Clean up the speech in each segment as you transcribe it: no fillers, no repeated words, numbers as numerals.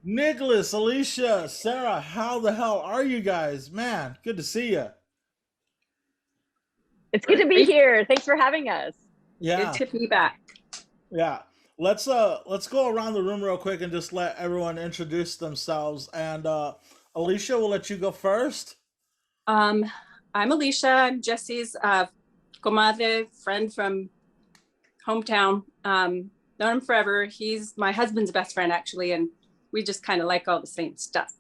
Nicholas, Alicia, Sarah, how the hell are you guys? Man, good to see you. It's good to be here. Thanks for having us. Good Yeah, to be back. yeah. Let's go around the room real quick and just let everyone introduce themselves. And Alicia, we'll let you go first. Um, I'm Alicia. I'm Jesse's comadre, friend from hometown. Known him forever. He's my husband's best friend, actually, and we just kind of like all the same stuff.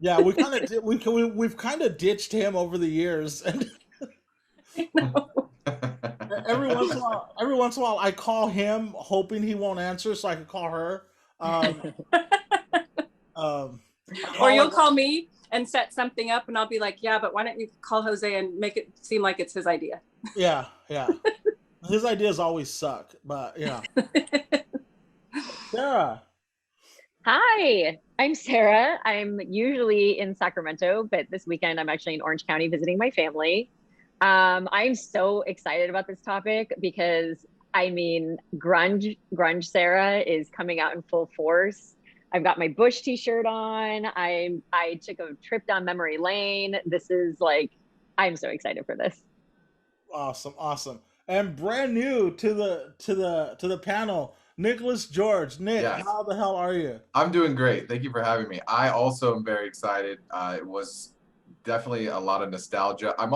Yeah, we've kind of ditched him over the years, and every once in a while, I call him hoping he won't answer, so I can call her. Um, um, Or you'll call me and set something up, and I'll be like, "Yeah, but why don't you call Jose and make it seem like it's his idea?" Yeah, yeah. His ideas always suck, but yeah. Sarah. Hi, I'm Sarah. I'm usually in Sacramento, but this weekend I'm actually in Orange County visiting my family. I'm so excited about this topic because I mean, grunge Sarah is coming out in full force. I've got my Bush t-shirt on. I took a trip down memory lane. This is like, I'm so excited for this. Awesome, awesome. And brand new to the panel, Nicholas George. Nick, Yes. how the hell are you? I'm doing great. Thank you for having me. I also am very excited. It was definitely a lot of nostalgia. I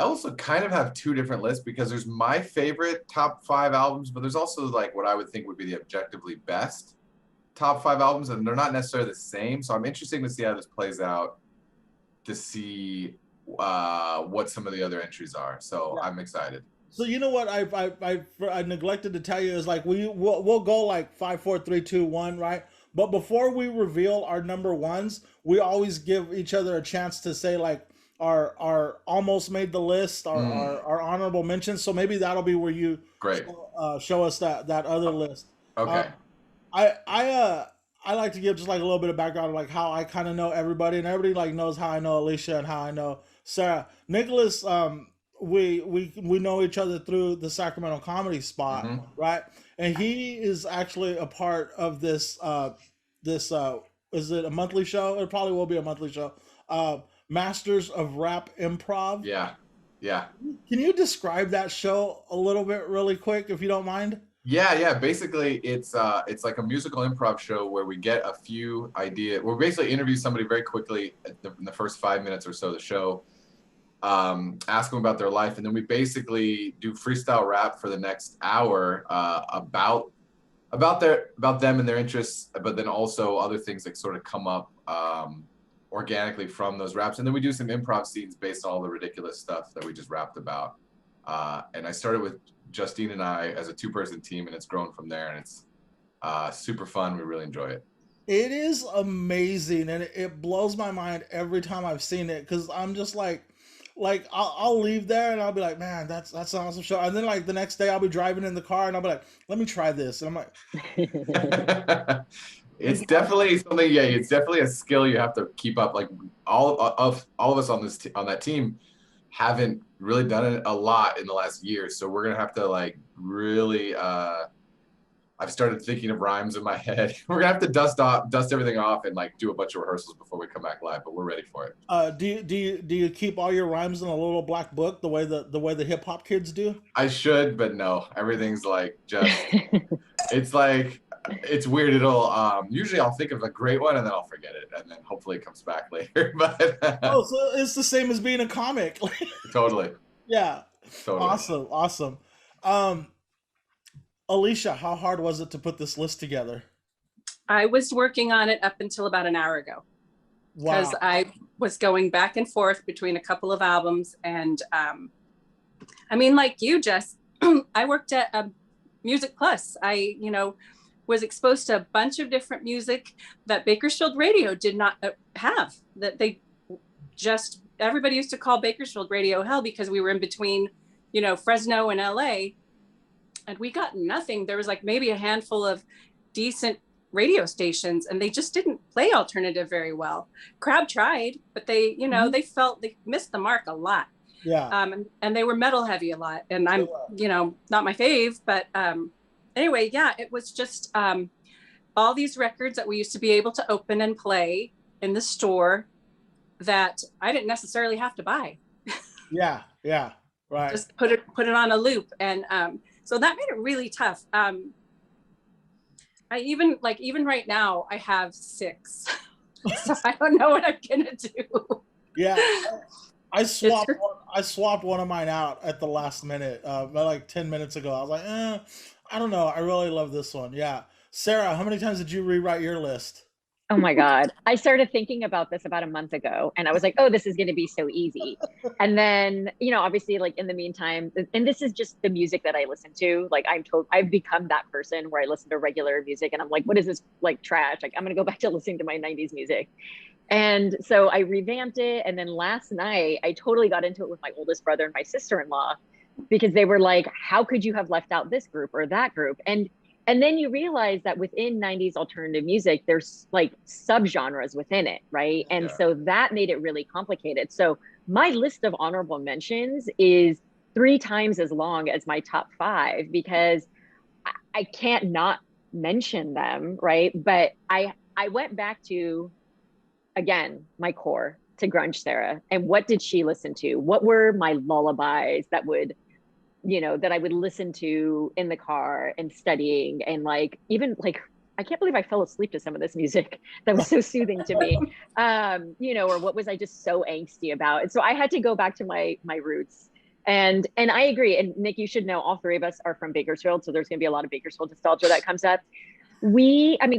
also kind of have two different lists because there's my favorite top 5 albums, but there's also like what I would think would be the objectively best top 5 albums, and they're not necessarily the same. So I'm interested to see how this plays out, to see what some of the other entries are. So Yeah. I'm excited. So you know what I neglected to tell you is like we'll go like 5, 4, 3, 2, 1, right? But before we reveal our number ones, we always give each other a chance to say like our almost made the list, our honorable mentions. So maybe that'll be where you Great. show us that other list. Okay. I like to give just like a little bit of background of like how I kind of know everybody, and everybody like knows how I know Alicia and how I know Sarah. Nicholas, we know each other through the Sacramento Comedy Spot, right? And he is actually a part of this is it a monthly show? It probably will be a monthly show. Masters of Rap Improv. Yeah. Yeah. Can you describe that show a little bit really quick if you don't mind? Yeah. Basically, it's like a musical improv show where we get a few ideas. We're basically interview somebody very quickly in the first 5 minutes or so of the show, ask them about their life, and then we basically do freestyle rap for the next hour about them and their interests, but then also other things that sort of come up organically from those raps, and then we do some improv scenes based on all the ridiculous stuff that we just rapped about. And I started with Justine and I as a 2-person team, and it's grown from there, and it's super fun. We really enjoy it. It is amazing, and it blows my mind every time I've seen it, because I'm just like I'll leave there and I'll be like, man, that's an awesome show. And then like the next day I'll be driving in the car and I'll be like, let me try this. And I'm like, It's definitely something. Yeah, it's definitely a skill you have to keep up. Like all of us on on that team haven't really done it a lot in the last year, so we're gonna have to like really. I've started thinking of rhymes in my head. We're gonna have to dust everything off, and like do a bunch of rehearsals before we come back live. But we're ready for it. Do you keep all your rhymes in a little black book the way the hip hop kids do? I should, but no. Everything's like just. It's like. It's weird. It'll usually I'll think of a great one and then I'll forget it, and then hopefully it comes back later. But oh, so it's the same as being a comic. Totally. Yeah. Totally. Awesome. Alicia, how hard was it to put this list together? I was working on it up until about an hour ago. Wow. Because I was going back and forth between a couple of albums, and I mean, like you, Jess, I worked at Music Plus. I was exposed to a bunch of different music that Bakersfield Radio did not have, that everybody used to call Bakersfield Radio hell because we were in between, Fresno and LA, and we got nothing. There was like maybe a handful of decent radio stations, and they just didn't play alternative very well. Crab tried, but they, they felt they missed the mark a lot. Yeah. And they were metal heavy a lot, and I'm, not my fave, but anyway, yeah, it was just, all these records that we used to be able to open and play in the store that I didn't necessarily have to buy. Yeah, right. Just put it on a loop. And so that made it really tough. I even right now I have 6. So I don't know what I'm gonna do. Yeah. I swapped one of mine out at the last minute, like 10 minutes ago. I was like, I don't know. I really love this one. Yeah. Sarah, how many times did you rewrite your list? Oh my God. I started thinking about this about a month ago and I was like, oh, this is going to be so easy. And then, obviously like in the meantime, and this is just the music that I listen to. Like I've become that person where I listen to regular music and I'm like, what is this like trash? Like I'm going to go back to listening to my 90s music. And so I revamped it. And then last night I totally got into it with my oldest brother and my sister-in-law because they were like, how could you have left out this group or that group? And then you realize that within 90s alternative music, there's like subgenres within it, right? And so that made it really complicated. So my list of honorable mentions is 3 times as long as my top 5 because I can't not mention them, right? But I went back to, again, my core, to grunge Sarah. And what did she listen to? What were my lullabies that would that I would listen to in the car and studying and like, even like, I can't believe I fell asleep to some of this music that was so soothing to me. Or what was I just so angsty about? And so I had to go back to my roots. And I agree. And Nick, you should know all 3 of us are from Bakersfield. So there's going to be a lot of Bakersfield nostalgia that comes up.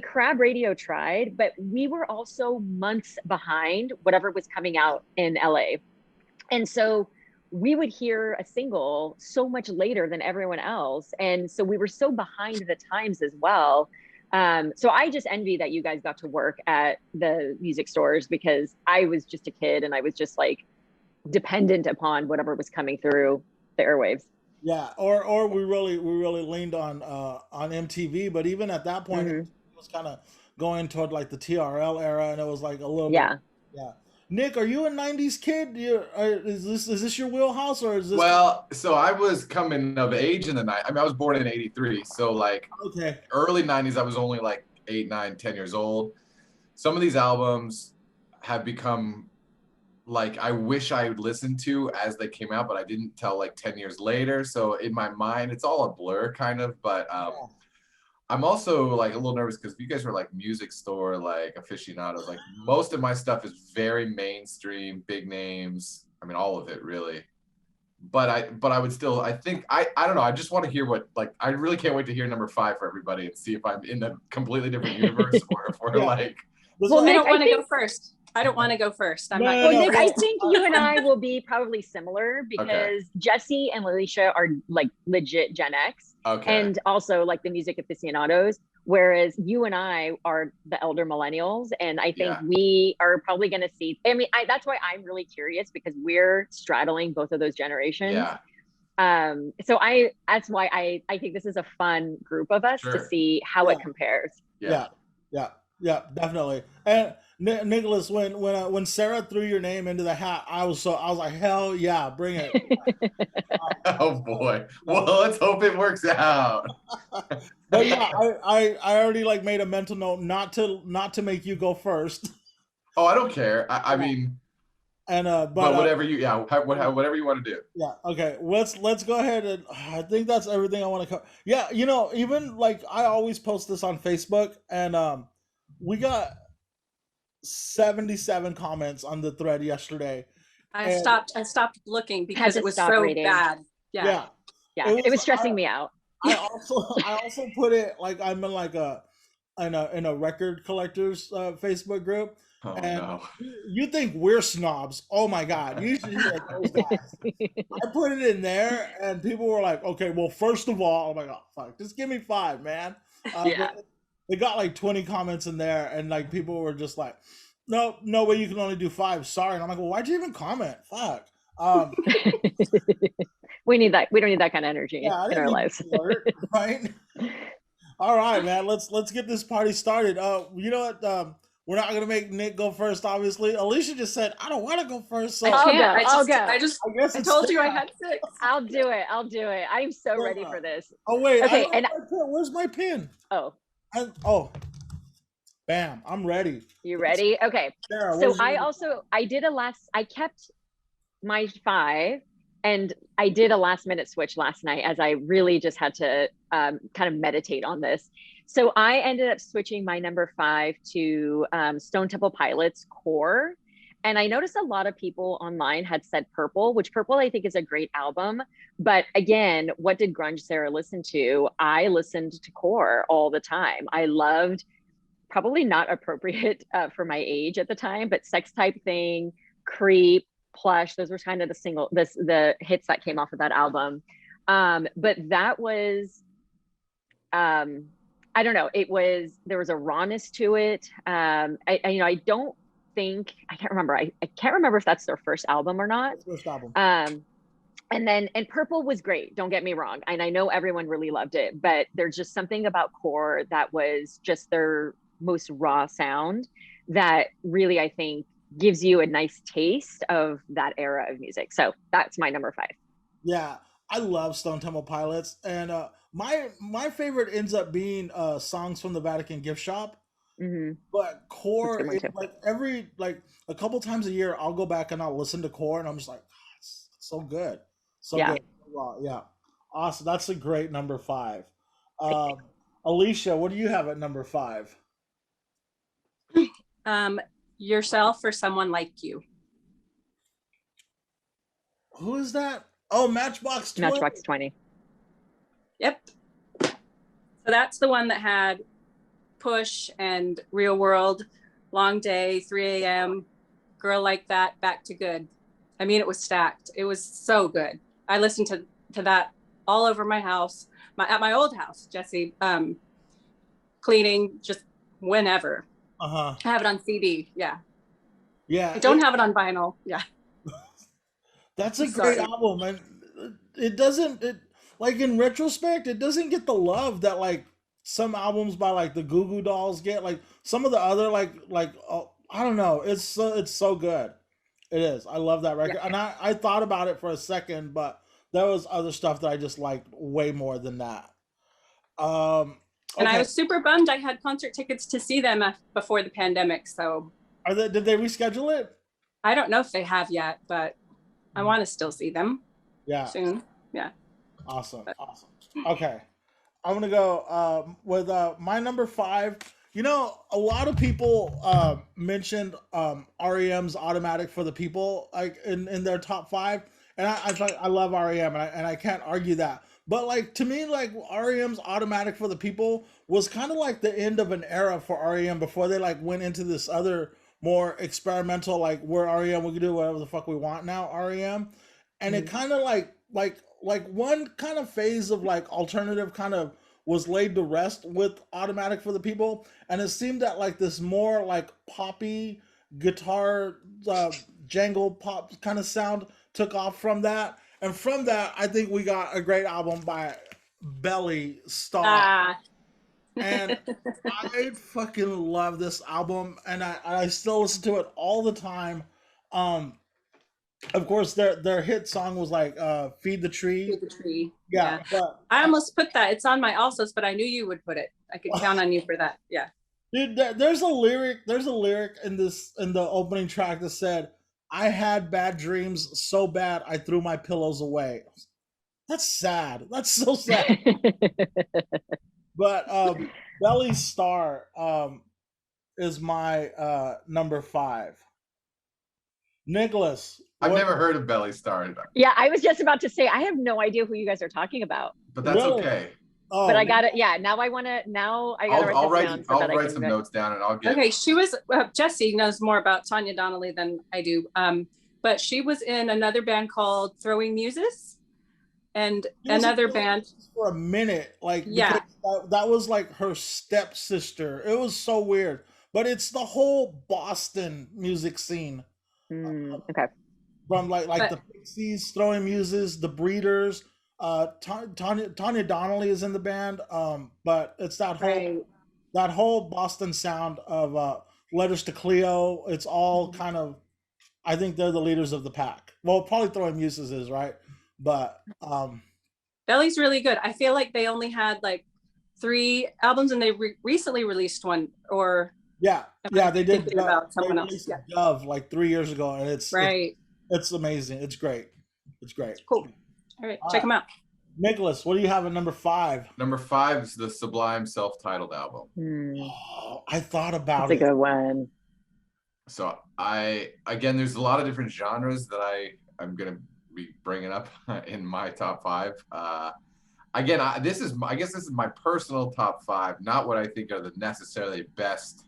Crab Radio tried, but we were also months behind whatever was coming out in LA. And so we would hear a single so much later than everyone else. And so we were so behind the times as well. So I just envy that you guys got to work at the music stores because I was just a kid and I was just like dependent upon whatever was coming through the airwaves. Yeah, or we really leaned on MTV, but even at that point it was kind of going toward like the TRL era and it was like a little bit. Yeah. Nick, are you a 90s kid? Is this your wheelhouse or is this? Well, so I was coming of age in the night. I mean, I was born in '83, so like early 90s, I was only like 8, 9, 10 years old. Some of these albums have become like I wish I would listen to as they came out, but I didn't till like 10 years later. So in my mind, it's all a blur kind of, but I'm also like a little nervous because you guys were like music store, like aficionados, like most of my stuff is very mainstream, big names. I mean, all of it really. But I would still, I think, I don't know. I just want to hear what, like, I really can't wait to hear number 5 for everybody and see if I'm in a completely different universe or if we're like. Well, I don't want to go first. I don't want to go first. I'm not going Nick, I think you and I will be probably similar because Jesse and Alicia are like legit Gen X and also like the music aficionados, whereas you and I are the elder millennials. And I think we are probably going to see, that's why I'm really curious because we're straddling both of those generations. Yeah. So that's why I think this is a fun group of us to see how it compares. Yeah, definitely. And Nicholas, when Sarah threw your name into the hat, I was like, hell yeah, bring it. Oh boy. Well, let's hope it works out. But yeah, I already like made a mental note not to make you go first. Oh, I don't care. I mean, and but whatever you whatever you want to do. Yeah. Okay. Let's go ahead and I think that's everything I want to cover. Yeah. Even like I always post this on Facebook and we got 77 comments on the thread yesterday. I stopped looking because it was so bad. Yeah. It was stressing me out. I also put it like I'm in like in a record collectors Facebook group. Oh, and no. You think we're snobs? Oh my God! You should hear those guys. I put it in there, and people were like, "Okay, well, first of all, oh my God, fuck, just give me 5, man." They got like 20 comments in there, and like people were just like, "No way, you can only do 5. Sorry." And I'm like, "Well, why'd you even comment? Fuck." We need that. We don't need that kind of energy in our lives, right? All right, man. Let's get this party started. You know what? We're not gonna make Nick go first, obviously. Alicia just said, "I don't want to go first." So I'll go. I told you I had 6. I'll do it. I'm so ready for this. Oh wait. Okay. Where's my pin? Oh. Bam, I'm ready. You ready? Okay. Sara, So what is I kept my 5, and I did a last minute switch last night as I really just had to kind of meditate on this. So I ended up switching my number 5 to Stone Temple Pilots Core. And I noticed a lot of people online had said Purple, which Purple I think is a great album. But again, what did Grunge Sarah listen to? I listened to Core all the time. I loved, probably not appropriate for my age at the time, but Sex Type Thing, Creep, Plush, those were kind of the hits that came off of that album. But that was, I don't know, there was a rawness to it. I don't think, I can't remember. I can't remember if that's their first album or not. first album? And Purple was great, don't get me wrong, and I know everyone really loved it, but there's just something about Core that was just their most raw sound that really, I think, gives you a nice taste of that era of music. So that's my number 5. Yeah, I love Stone Temple Pilots, and my favorite ends up being songs from the Vatican Gift Shop. Mm-hmm. But Core, That's a good like a couple times a year, I'll go back and I'll listen to Core, and I'm just like, "God, it's so good, so Yeah. good." Wow, yeah, awesome. That's a great number 5. Alicia, what do you have at number 5? Yourself or Someone Like You. Who is that? Oh, Matchbox 20. Matchbox 20. Yep. So that's the one that had Push and Real World, Long Day, 3 a.m., Girl Like That, Back to Good. I mean, it was stacked. It was so good. I listened to that all over my house, at my old house, Jesse, cleaning, just whenever. I have it on CD. Yeah. Yeah. I don't have it on vinyl. Yeah. That's a great album, and it like, in retrospect, it doesn't get the love that like some albums by like the Goo Goo Dolls get. Like some of the other like I don't know. It's so good. It is. I love that record, and I thought about it for a second, but there was other stuff that I just liked way more than that. And I was super bummed. I had concert tickets to see them before the pandemic. So did they reschedule it? I don't know if they have yet, but I want to still see them. Yeah. Soon. Yeah. Awesome. Awesome. Okay. I'm going to go with my number 5. You know, a lot of people mentioned REM's Automatic for the People, like in their top 5. And I love REM, and I can't argue that. But like, to me, like, REM's Automatic for the People was kind of like the end of an era for REM before they like went into this other more experimental, like, we're REM, we can do whatever the fuck we want now, REM. And it kind of like one kind of phase of like alternative kind of was laid to rest with Automatic for the People, and it seemed that like this more like poppy guitar jangle pop kind of sound took off from that. And from that, I think we got a great album by Belly Star. And I fucking love this album, and I still listen to it all the time. Of course, their hit song was like "Feed the Tree." Feed the Tree. Yeah. But I almost put that. It's on my alsos, but I knew you would put it. I could count on you for that. Yeah. Dude, there's a lyric in the opening track that said, "I had bad dreams so bad I threw my pillows away." That's sad. That's so sad. But Belly Star is my number 5. Nicholas, I've never heard of Belly Star. Yeah, I was just about to say, I have no idea who you guys are talking about. But that's Really? okay. Oh, But I got it. Yeah, now I gotta write this down. I'll write some notes down, and I'll get. Okay, she was Jessie knows more about Tanya Donnelly than I do. But she was in another band called Throwing Muses, and another band for a minute. Like, yeah, that was like her stepsister. It was so weird. But it's the whole Boston music scene. Okay. From the Pixies, Throwing Muses, the Breeders. Tanya Donnelly is in the band. But it's that whole Boston sound of Letters to Cleo. It's all kind of, I think they're the leaders of the pack. Well, probably Throwing Muses is, right? But Belly's really good. I feel like they only had like 3 albums, and they recently released one, or Yeah, yeah, they did. Thinking about They someone else. released Yeah. Dove like 3 years ago, and Right. it's amazing. It's great. It's great. Cool. All right. All Check right. them out. Nicholas, what do you have at number 5? Number 5 is the Sublime self-titled album. Oh, I thought about That's a it. good one. So again, there's a lot of different genres that I'm gonna be bringing up in my top 5. Again, I guess this is my personal top 5, not what I think are the necessarily best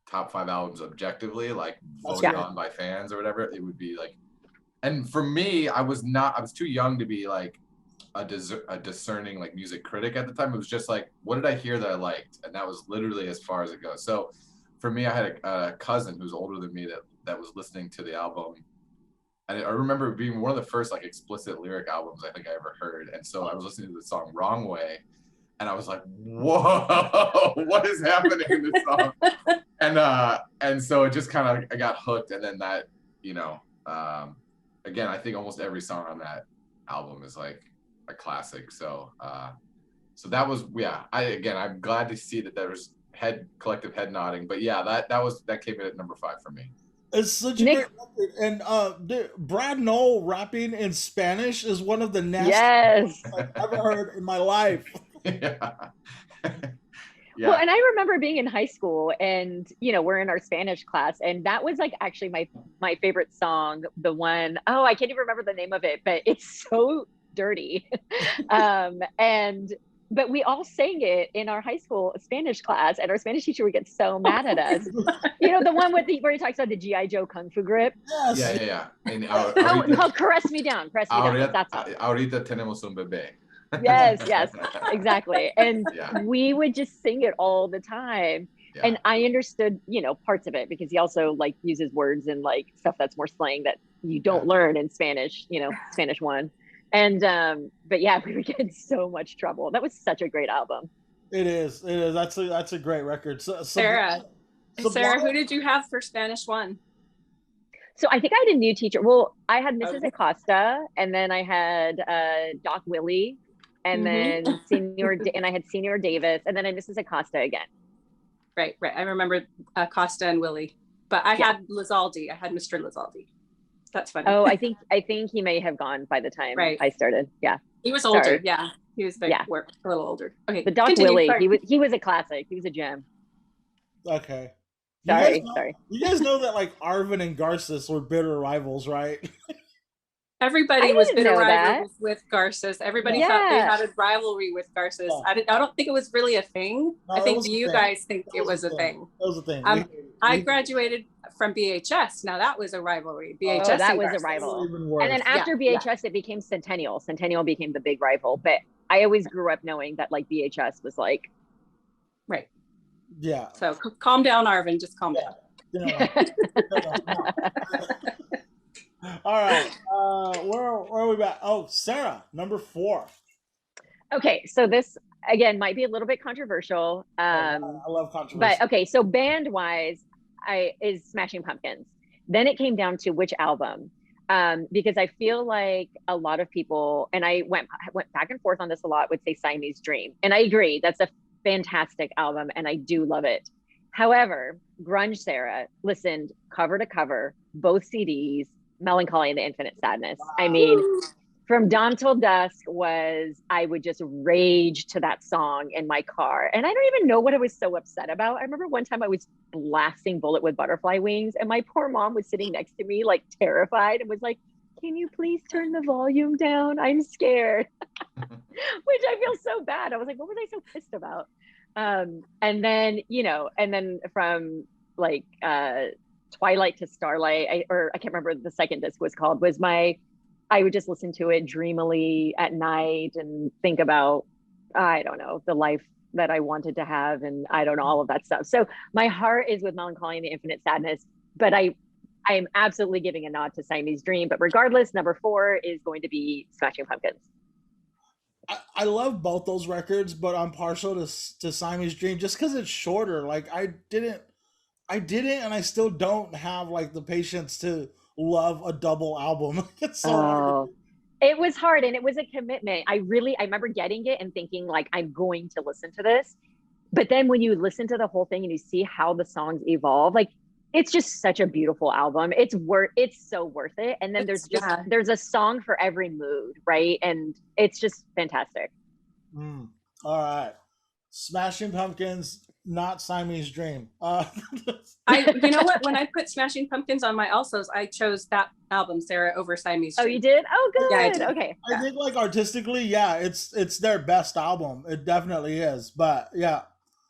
top 5 albums objectively, like voted on by fans or whatever. It would be like, and for me, I was too young to be like a discerning like music critic at the time. It was just like, what did I hear that I liked? And that was literally as far as it goes. So for me, I had a cousin who's older than me that was listening to the album. And I remember it being one of the first like explicit lyric albums I think I ever heard. And so I was listening to the song Wrong Way, and I was like, whoa, what is happening in this song? And so it just kind of, I got hooked. And then that, again, I think almost every song on that album is like a classic. So that was, I'm glad to see that there was collective head nodding, but yeah, that came in at number 5 for me. It's such a great record. And Brad Noel rapping in Spanish is one of the nastiest I've ever heard in my life. Yeah. Well, and I remember being in high school, and we're in our Spanish class, and that was like actually my favorite song. The one, I can't even remember the name of it, but it's so dirty. But we all sang it in our high school Spanish class, and our Spanish teacher would get so mad at us. The one where he talks about the G.I. Joe Kung Fu grip. Yes. Yeah. And caress me down. That's all. Ahorita tenemos un bebé. Yes, exactly. And we would just sing it all the time. Yeah. And I understood, parts of it, because he also like uses words and like stuff that's more slang that you don't learn in Spanish, Spanish 1. And but yeah, we would get in so much trouble. That was such a great album. It is. That's a great record. Sarah, who did you have for Spanish 1? So I think I had a new teacher. Well, I had Mrs. Acosta, and then I had Doc Willie, and then and I had Senior Davis, and then I had Mrs. Acosta again. Right. I remember Acosta and Willie, but I had Lizaldi. I had Mr. Lizaldi. That's funny. Oh, I think he may have gone by the time I started. Yeah. He was older. Sorry. Yeah. He was a little older. Okay. But Doc Willie, he was a classic. He was a gem. Okay. Sorry. You guys know that like Arvin and Garces were bitter rivals, right? Everybody was bitter rivals with Garces. Everybody thought they had a rivalry with Garces. Yeah. I don't think it was really a thing. No, I think you guys think it was a thing. It was a thing. I graduated from BHS. Now that was a rivalry. BHS that was a rival. And then after BHS, it became Centennial. Centennial became the big rival. But I always grew up knowing that like BHS was like. Right. Yeah. So calm down, Arvin. Just calm down. All right. Where are we at? Oh, Sara, number 4. Okay, so this again might be a little bit controversial. I love controversy. But okay, so band-wise, is Smashing Pumpkins. Then it came down to which album, because I feel like a lot of people, and I went back and forth on this a lot, would say Siamese Dream, and I agree that's a fantastic album, and I do love it. However, Grunge Sara listened cover to cover, both CDs. Melancholy and the Infinite Sadness. I mean, from Dawn Till Dusk I would just rage to that song in my car. And I don't even know what I was so upset about. I remember one time I was blasting Bullet with Butterfly Wings, and my poor mom was sitting next to me, like terrified, and was like, "Can you please turn the volume down? I'm scared." Which I feel so bad. I was like, what was I so pissed about? And then from like, Twilight to Starlight, I can't remember what the second disc was called, I would just listen to it dreamily at night and think about, I don't know, the life that I wanted to have, and I don't know, all of that stuff. So my heart is with Melancholy and the Infinite Sadness, but I am absolutely giving a nod to Siamese Dream. But regardless, number 4 is going to be Smashing Pumpkins. I love both those records, but I'm partial to Siamese Dream just because it's shorter. Like I didn't, and I still don't have like the patience to love a double album. It's so hard. It was hard, and it was a commitment. I remember getting it and thinking like, I'm going to listen to this. but then when you listen to the whole thing and you see how the songs evolve, like it's just such a beautiful album. It's so worth it. And then there's a song for every mood, right? And it's just fantastic. All right. Smashing Pumpkins, not Siamese Dream. You know what? When I put Smashing Pumpkins on my alsos, I chose that album, Sarah, over Siamese Dream. Oh, you did? Oh, good. Yeah, I did. Okay. I think like artistically, yeah, it's their best album. It definitely is. But yeah,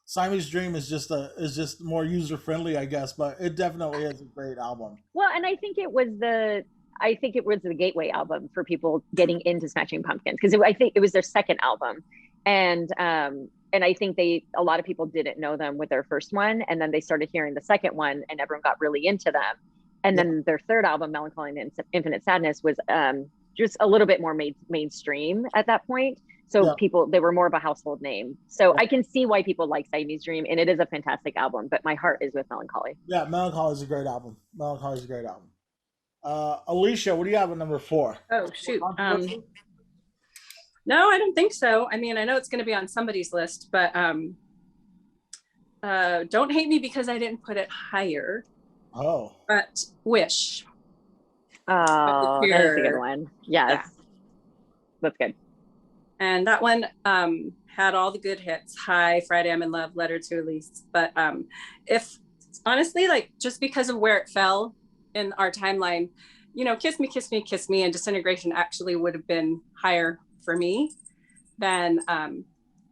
Siamese Dream is just more user friendly, I guess. But it definitely is a great album. Well, and I think it was the gateway album for people getting into Smashing Pumpkins, because I think it was their second album, and I think a lot of people didn't know them with their first one, and then they started hearing the second one, and everyone got really into them. And then their third album, Melancholy and Infinite Sadness, was just a little bit more mainstream at that point. So they were more of a household name. So I can see why people like Siamese Dream, and it is a fantastic album, but my heart is with Melancholy. Yeah, Melancholy is a great album. Alicia, what do you have at number 4? Oh, shoot. No, I don't think so. I mean, I know it's going to be on somebody's list, but don't hate me because I didn't put it higher. Oh. But Wish. Oh, that's a good one. Yes. Yeah. That's good. And that one had all the good hits. Hi, Friday I'm in Love, Letter to Elise. But if honestly, like just because of where it fell in our timeline, you know, Kiss Me, Kiss Me, Kiss Me and Disintegration actually would have been higher for me than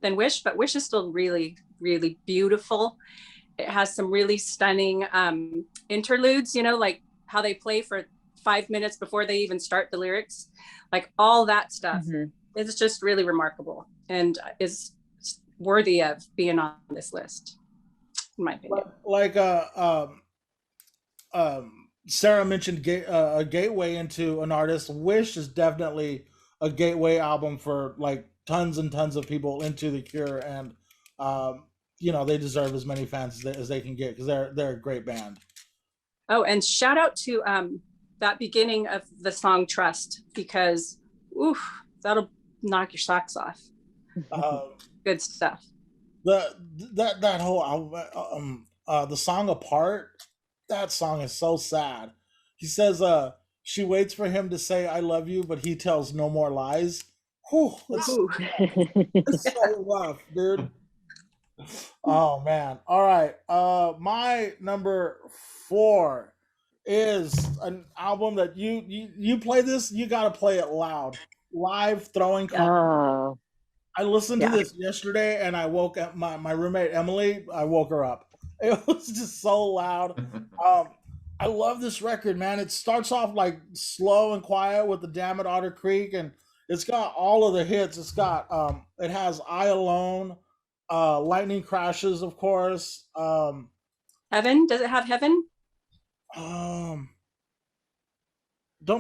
Wish. But Wish is still really, really beautiful. It has some really stunning interludes, you know, like how they play for 5 minutes before they even start the lyrics, like all that stuff. Mm-hmm. It's just really remarkable and is worthy of being on this list, in my opinion. Like Sarah mentioned a gateway into an artist. Wish is definitely a gateway album for like tons and tons of people into The Cure, and you know, they deserve as many fans as they can get because they're a great band. Oh, and shout out to that beginning of the song Trust, because that'll knock your socks off. Good stuff. That whole album, the song Apart, that song is so sad. He says she waits for him to say I love you, but he tells no more lies. Whew, it's so rough, dude. Oh man. All right. My number 4 is an album that you play this, you gotta play it loud. Live Throwing Company. I listened to this yesterday and I woke up my roommate Emily, I woke her up. It was just so loud. I love this record, man. It starts off like slow and quiet with the Damn It Otter Creek, and it's got all of the hits. It's got it has I Alone, Lightning Crashes, of course. Heaven? Does it have Heaven? Don't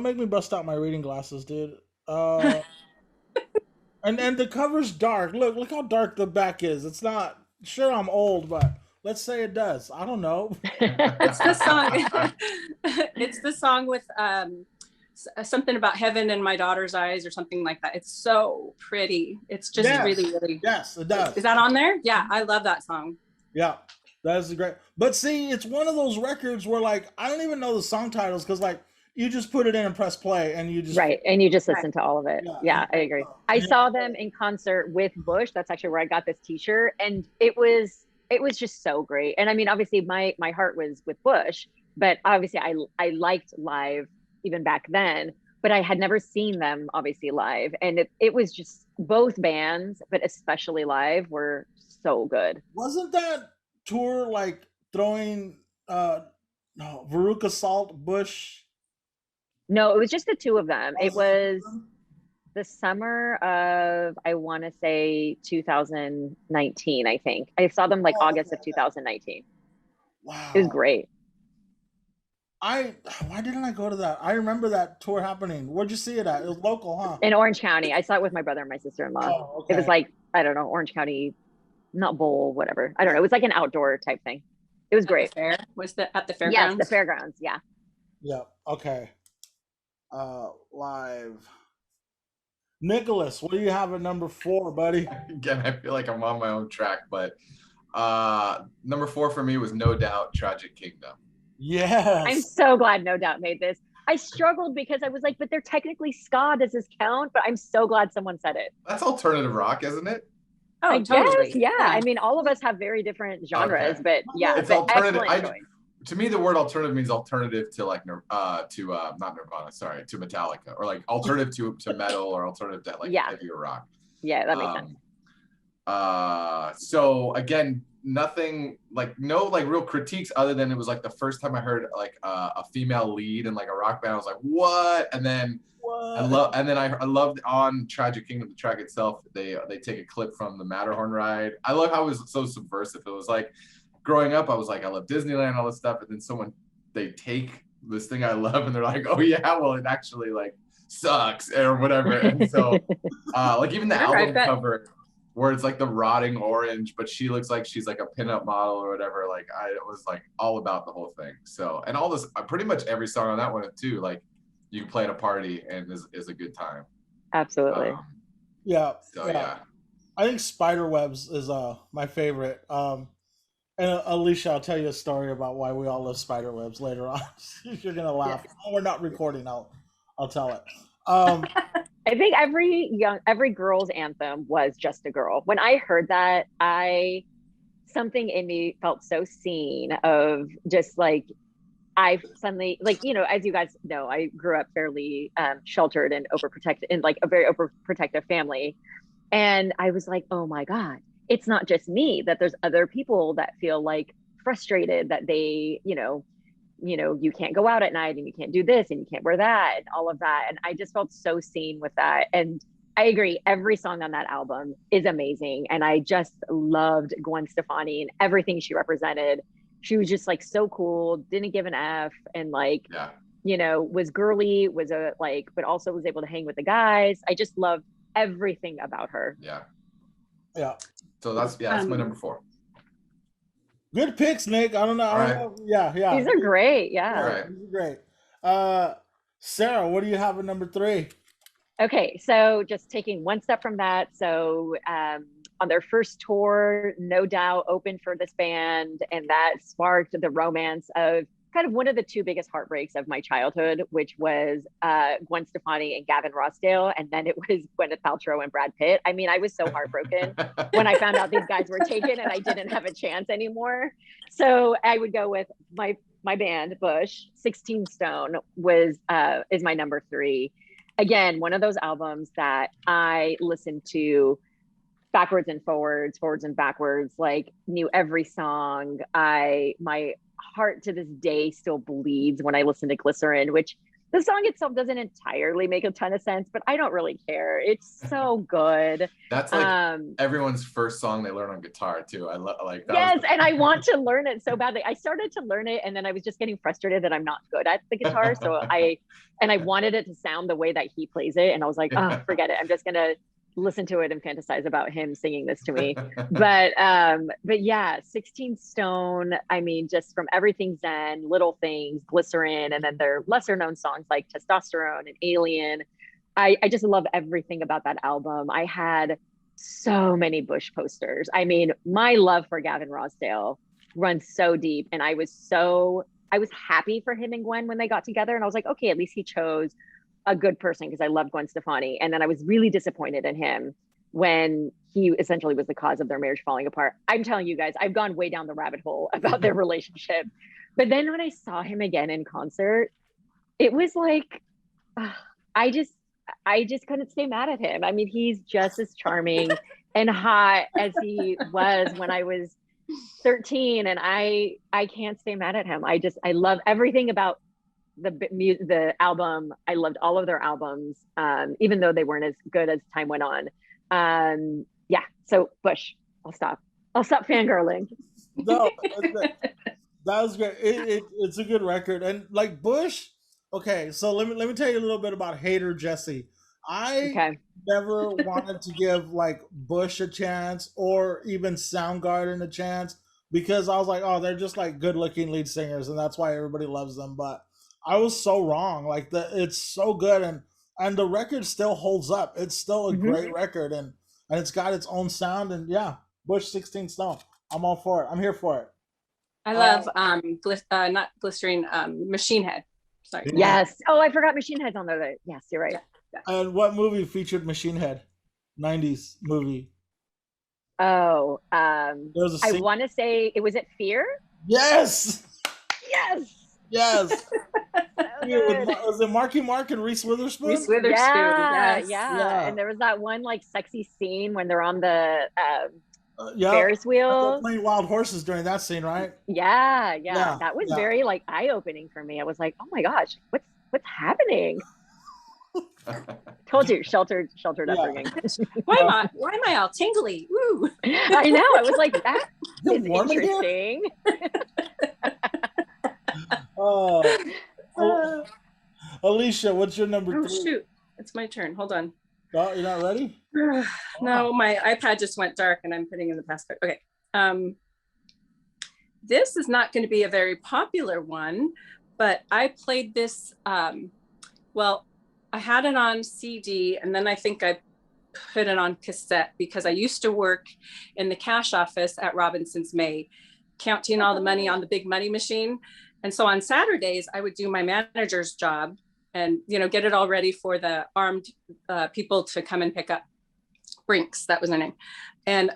make me bust out my reading glasses, dude. And the cover's dark. Look how dark the back is. It's not sure I'm old, but let's say it does. I don't know. It's the song. It's the song with something about heaven in my daughter's eyes or something like that. It's so pretty. It's just really, really. Yes, it does. Is that on there? Yeah, I love that song. Yeah, that is great. But see, it's one of those records where like I don't even know the song titles because like you just put it in and press play and you just listen to all of it. Yeah, I agree. I saw them in concert with Bush. That's actually where I got this T-shirt, and it was just so great. And I mean, obviously my heart was with Bush, but obviously I liked live even back then, but I had never seen them obviously live, and it was just both bands, but especially live, were so good. Wasn't that tour like throwing Veruca Salt, Bush? No, it was just the two of them. It was the summer of, I want to say 2019, I think. I saw them like August of 2019. Wow. It was great. Why didn't I go to that? I remember that tour happening. Where'd you see it at? It was local, huh? In Orange County. I saw it with my brother and my sister-in-law. Oh, okay. It was like, I don't know, Orange County, not bowl, whatever. I don't know. It was like an outdoor type thing. It was great. Was that at the fairgrounds? Yes, the fairgrounds. Yeah. Yeah. Okay. Live. Nicholas, what do you have at number 4, buddy? Again, I feel like I'm on my own track, but Number 4 for me was no doubt Tragic Kingdom. Yes. I'm so glad No Doubt made this. I struggled because I was like, but they're technically ska. Does this count? But I'm so glad someone said it. That's alternative rock, isn't it? Oh, I totally. guess, yeah. I mean, all of us have very different genres, Okay. but yeah, It's but alternative. excellent choice. To me, the word alternative means alternative to like not Nirvana, sorry, to Metallica, or like alternative to metal, or alternative to like heavier rock. Yeah, that makes sense. So again, nothing like no like real critiques other than it was like the first time I heard like a female lead in like a rock band. I was like, what? And then I loved on Tragic Kingdom, the track itself. They take a clip from the Matterhorn ride. I love how it was so subversive. It was like growing up, I was like, I love Disneyland, all this stuff, and then they take this thing I love and they're like, oh yeah, well it actually like sucks or whatever. And so like even the album cover where it's like the rotting orange, but she looks like she's like a pinup model or whatever. Like it was like all about the whole thing. So, and all this, pretty much every song on that one too, like you can play at a party and is a good time. Absolutely. Yeah. Yeah. I think Spiderwebs is my favorite. And Alicia, I'll tell you a story about why we all love Spiderwebs later on. You're gonna laugh. Oh, we're not recording. I'll tell it. I think every girl's anthem was Just a Girl. When I heard that, something in me felt so seen of just like, I suddenly, like, you know, as you guys know, I grew up fairly sheltered and overprotected in like a very overprotective family. And I was like, oh my God, it's not just me, that there's other people that feel like frustrated that they, you know, you can't go out at night and you can't do this and you can't wear that and all of that. And I just felt so seen with that. And I agree, every song on that album is amazing. And I just loved Gwen Stefani and everything she represented. She was just like so cool, didn't give an F, and like, you know, was girly, but also was able to hang with the guys. I just loved everything about her. Yeah. So that's my number 4. Good picks, Nick. I don't know. Yeah. These are great. Yeah. All right. These are great. Sarah, what do you have at number 3? Okay, so just taking one step from that. So on their first tour, No Doubt opened for this band, and that sparked the romance of kind of one of the 2 biggest heartbreaks of my childhood, which was Gwen Stefani and Gavin Rossdale, and then it was Gwyneth Paltrow and Brad Pitt. I mean, I was so heartbroken when I found out these guys were taken and I didn't have a chance anymore. So I would go with my band, Bush. 16 Stone is my number 3. Again, one of those albums that I listened to backwards and forwards and backwards, like knew every song. My heart to this day still bleeds when I listen to Glycerin, which the song itself doesn't entirely make a ton of sense, but I don't really care. It's so good. That's like everyone's first song they learn on guitar too. I love like that. Yes, and I want to learn it so badly. I started to learn it, and then I was just getting frustrated that I'm not good at the guitar. So I wanted it to sound the way that he plays it, and I was like, oh, forget it. I'm just gonna listen to it and fantasize about him singing this to me. But yeah, 16 Stone, I mean, just from Everything Zen, Little Things, Glycerin, and then their lesser known songs like Testosterone and Alien. I just love everything about that album. I had so many Bush posters. I mean, my love for Gavin Rossdale runs so deep, and I was happy for him and Gwen when they got together, and I was like, okay, at least he chose a good person, because I love Gwen Stefani. And then I was really disappointed in him when he essentially was the cause of their marriage falling apart. I'm telling you guys, I've gone way down the rabbit hole about their relationship. But then when I saw him again in concert, it was like, I just couldn't stay mad at him. I mean, he's just as charming and hot as he was when I was 13. And I can't stay mad at him. I love everything about the album. I loved all of their albums, even though they weren't as good as time went on. Yeah, so Bush, I'll stop fangirling. No, that was great. It's a good record, and like Bush. Okay, so let me tell you a little bit about Hater Jesse. I never wanted to give like Bush a chance or even Soundgarden a chance, because I was like, oh, they're just like good looking lead singers, and that's why everybody loves them. But I was so wrong. Like it's so good, and the record still holds up. It's still a great record, and it's got its own sound. And yeah, Bush 16 Stone. I'm all for it. I'm here for it. I love not Glycerine, Machine Head. Sorry. Yes. Oh, I forgot Machine Head's on there. Yes, you're right. Yeah. And what movie featured Machine Head? 90s movie. Oh, There was a I scene. want to say was it Fear? Yes. Yes. Yes. So Yeah, good. was it Marky Mark and Reese Witherspoon? Reese Witherspoon. Yeah, Yes. yeah. And there was that one like sexy scene when they're on the Yeah. Ferris They're wheel. playing wild horses during that scene, right? Yeah. Yeah, That was yeah. very like eye-opening for me. I was like, oh my gosh, what's happening? Told you, sheltered Yeah. upbringing. Why am I all tingly? Woo. I know. I was like, that Is is it warm in here? interesting. Oh, Alicia, what's your number Oh 3? shoot, it's my turn. Hold on. Oh, you're not ready? No, my iPad just went dark and I'm putting in the passcode. Okay. This is not going to be a very popular one, but I played this. Well, I had it on CD and then I think I put it on cassette because I used to work in the cash office at Robinson's May, counting all the money on the big money machine. And so on Saturdays, I would do my manager's job and, get it all ready for the armed people to come and pick up. Brinks, that was her name. And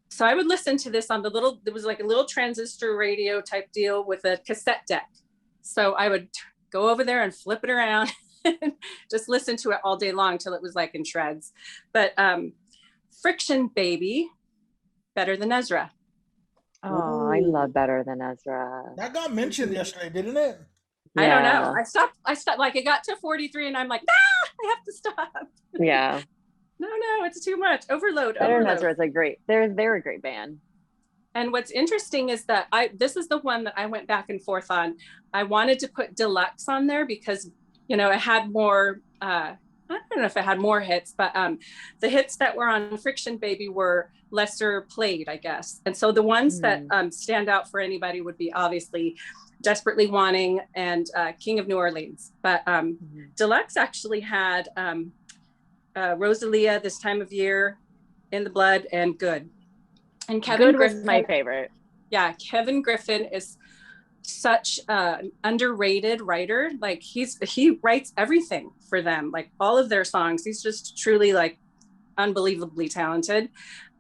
so I would listen to this on there was like a little transistor radio type deal with a cassette deck. So I would go over there and flip it around and just listen to it all day long till it was like in shreds. But Friction Baby, Better Than Ezra. Oh, I love Better Than Ezra. That got mentioned yesterday, didn't it? I don't know. I stopped, like it got to 43 and I'm like, I have to stop. Yeah. No, it's too much. Overload. Better Than Ezra is they're a great band. And what's interesting is that this is the one that I went back and forth on. I wanted to put Deluxe on there because, it had more, I don't know if it had more hits, but the hits that were on Friction Baby were lesser played, I guess. And so the ones that stand out for anybody would be obviously Desperately Wanting and King of New Orleans. But Deluxe actually had Rosalia, This Time of Year, In the Blood, and Good. And Kevin Griffin was my favorite. Yeah, Kevin Griffin is such an underrated writer. Like he writes everything for them, like all of their songs. He's just truly like unbelievably talented.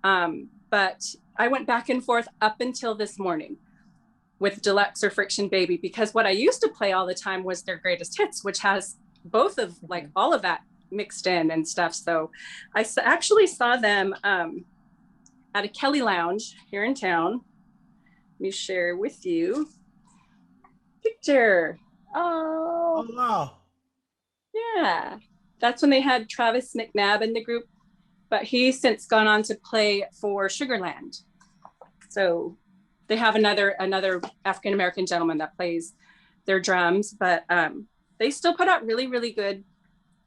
But I went back and forth up until this morning with Deluxe or Friction Baby, because what I used to play all the time was their greatest hits, which has both of like all of that mixed in and stuff. So I actually saw them at a Kelly Lounge here in town. Let me share with you picture. Oh, wow. Yeah, that's when they had Travis McNabb in the group, but he's since gone on to play for Sugarland. So they have another African-American gentleman that plays their drums, but they still put out really, really good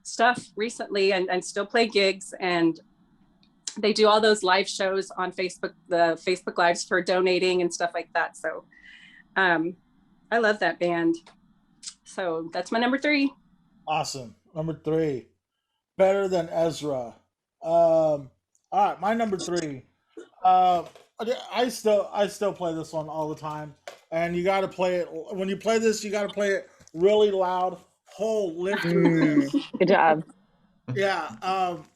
stuff recently and still play gigs, and they do all those live shows on Facebook, the Facebook Lives for donating and stuff like that. So I love that band. So that's my number 3. Awesome. Number 3, Better Than Ezra. All right, my number 3. I still play this one all the time, and you got to play it when you play this. You got to play it really loud. Whole live through this. Good job. Yeah.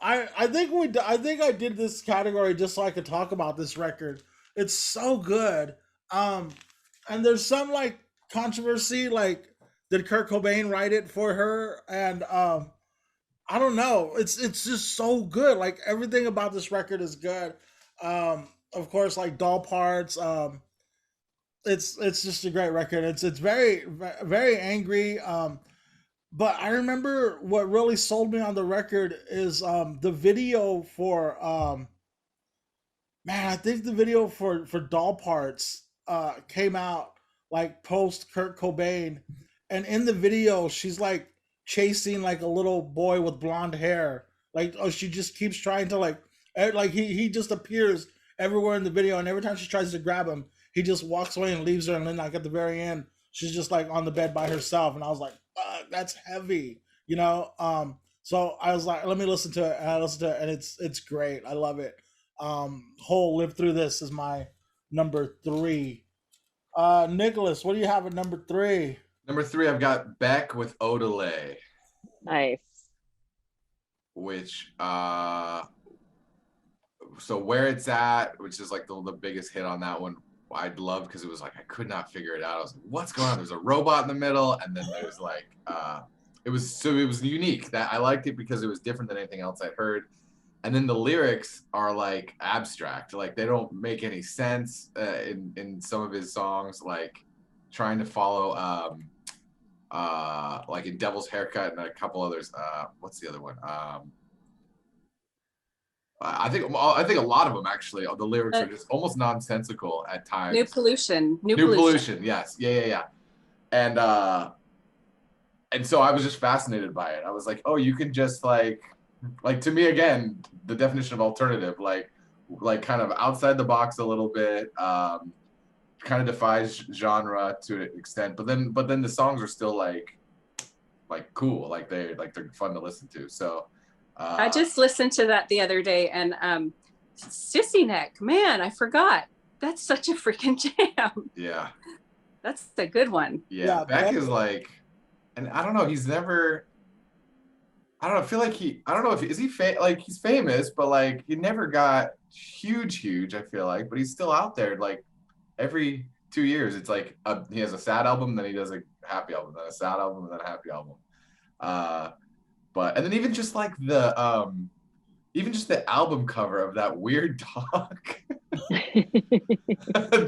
I think I did this category just so I could talk about this record. It's so good. And there's some like controversy, like did Kurt Cobain write it for her? And I don't know. It's just so good. Like everything about this record is good. Of course, like Doll Parts. It's just a great record. It's very, very angry. But I remember what really sold me on the record is the video for I think the video for Doll Parts came out like post Kurt Cobain, and in the video she's like chasing like a little boy with blonde hair. Like she just keeps trying to like he just appears everywhere in the video, and every time she tries to grab him, he just walks away and leaves her, and then like at the very end, she's just like on the bed by herself, and I was like, fuck, that's heavy, So I was like, let me listen to it, and I listened to it, and it's great. I love it. Whole Live Through This is my number 3. Nicholas, what do you have at number 3? Number 3, I've got Beck with Odelay. Nice. Which so Where It's At, which is like the biggest hit on that one, I'd love, because it was like I could not figure it out. I was like, what's going on? There's a robot in the middle, and then there's like it was unique. That I liked it because it was different than anything else I'd heard. And then the lyrics are like abstract, like they don't make any sense in some of his songs, like trying to follow like in Devil's Haircut and a couple others. What's the other one? I think a lot of them actually. The lyrics are just almost nonsensical at times. New Pollution. New Pollution. Yes. Yeah. And so I was just fascinated by it. I was like, oh, you can just like to me again, the definition of alternative, like kind of outside the box a little bit. Kind of defies genre to an extent, but then the songs are still like cool, like they're fun to listen to. So I just listened to that the other day, and Sissy Neck, man, I forgot. That's such a freaking jam. Yeah, that's a good one. Yeah, Beck is like, and I don't know, he's never. I don't know. I feel like I don't know if he's famous, but like he never got huge. I feel like, but he's still out there. Like every 2 years, it's like he has a sad album, then he does a happy album, then a sad album, and then a happy album. And then even just like the album cover of that weird dog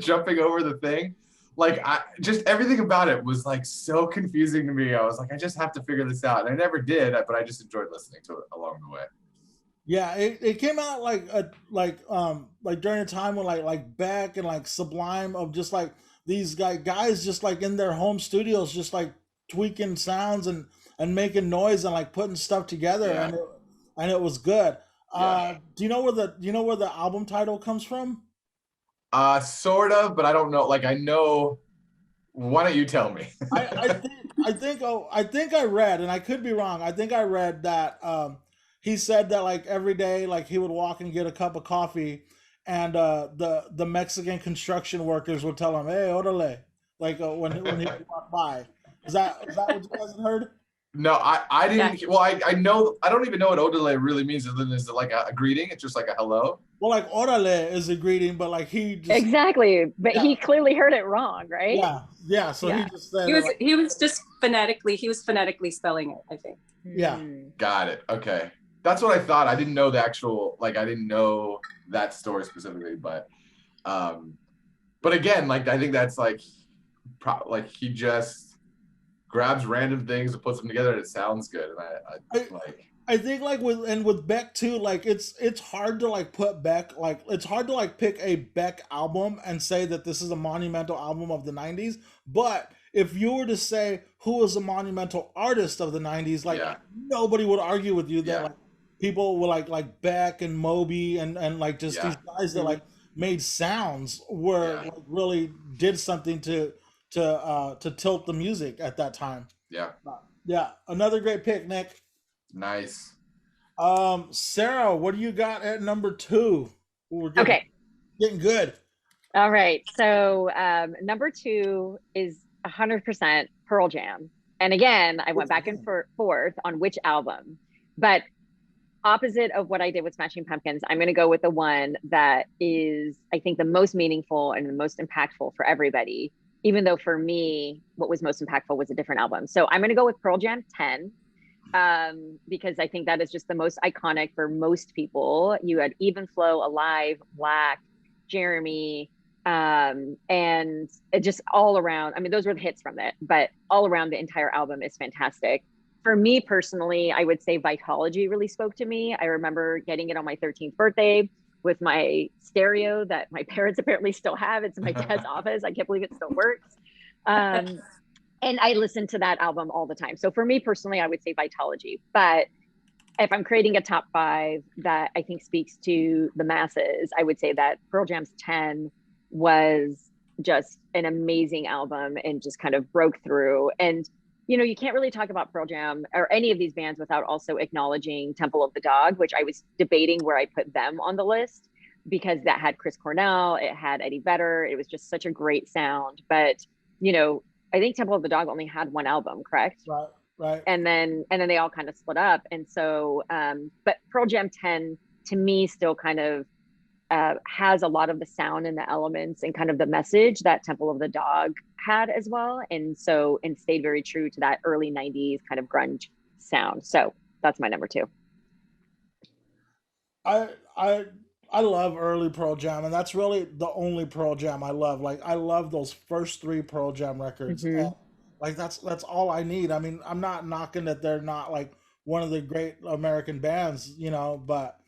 jumping over the thing. Like just everything about it was like so confusing to me. I was like, I just have to figure this out, and I never did, but I just enjoyed listening to it along the way. Yeah, it came out like during a time when like Beck and like Sublime, of just like these guys just like in their home studios, just like tweaking sounds and making noise and like putting stuff together, and it was good. Do you know where the album title comes from? Sort of, but I don't know. Like I know. Why don't you tell me? I think I read, and I could be wrong. I think I read that he said that like every day, like he would walk and get a cup of coffee, and the Mexican construction workers would tell him, "Hey, orale," like when he would walk by. Is that what you guys heard? No, I didn't. Yeah. Well, I know. I don't even know what orale really means. Other than is it like a greeting? It's just like a hello. Well, like orale is a greeting, but like he just, exactly. But he clearly heard it wrong, right? Yeah. So he just said he was just phonetically spelling it, I think. Yeah. Got it. Okay, that's what I thought. I didn't know the actual I didn't know that story specifically, but again, like I think that's like he just grabs random things and puts them together and it sounds good, and I think like with Beck too, like it's hard to like put Beck, like it's hard to like pick a Beck album and say that this is a monumental album of the 90s. But if you were to say who is a monumental artist of the 90s, like nobody would argue with you that like people were like Beck and Moby and like just these guys that like made sounds were like, really did something to tilt the music at that time. Yeah, another great pick, Nick. Nice. Sarah, what do you got at number 2? Getting good. All right. So number 2 is 100% Pearl Jam. And again, I went back and forth on which album, but opposite of what I did with Smashing Pumpkins, I'm going to go with the one that is, I think, the most meaningful and the most impactful for everybody, even though for me, what was most impactful was a different album. So I'm going to go with Pearl Jam 10. Because I think that is just the most iconic for most people. You had Even Flow, Alive, Black, Jeremy, and it just all around. I mean, those were the hits from it, but all around the entire album is fantastic. For me personally, I would say Vitology really spoke to me. I remember getting it on my 13th birthday with my stereo that my parents apparently still have. It's in my dad's office. I can't believe it still works. And I listen to that album all the time. So for me personally, I would say Vitology. But if I'm creating a top 5 that I think speaks to the masses, I would say that Pearl Jam's 10 was just an amazing album and just kind of broke through. And, you know, you can't really talk about Pearl Jam or any of these bands without also acknowledging Temple of the Dog, which I was debating where I put them on the list. because that had Chris Cornell, it had Eddie Vedder. It was just such a great sound. But, you know, I think Temple of the Dog only had one album, correct? Right. Right. And then they all kind of split up. And so, but Pearl Jam 10 to me still kind of has a lot of the sound and the elements and kind of the message that Temple of the Dog had as well. And so, and stayed very true to that early 90s kind of grunge sound. So that's my number 2. I love early Pearl Jam, and that's really the only Pearl Jam I love. Like I love those first 3 Pearl Jam records, Mm-hmm. and like that's all I need. I mean, I'm not knocking that they're not like one of the great American bands, you know, but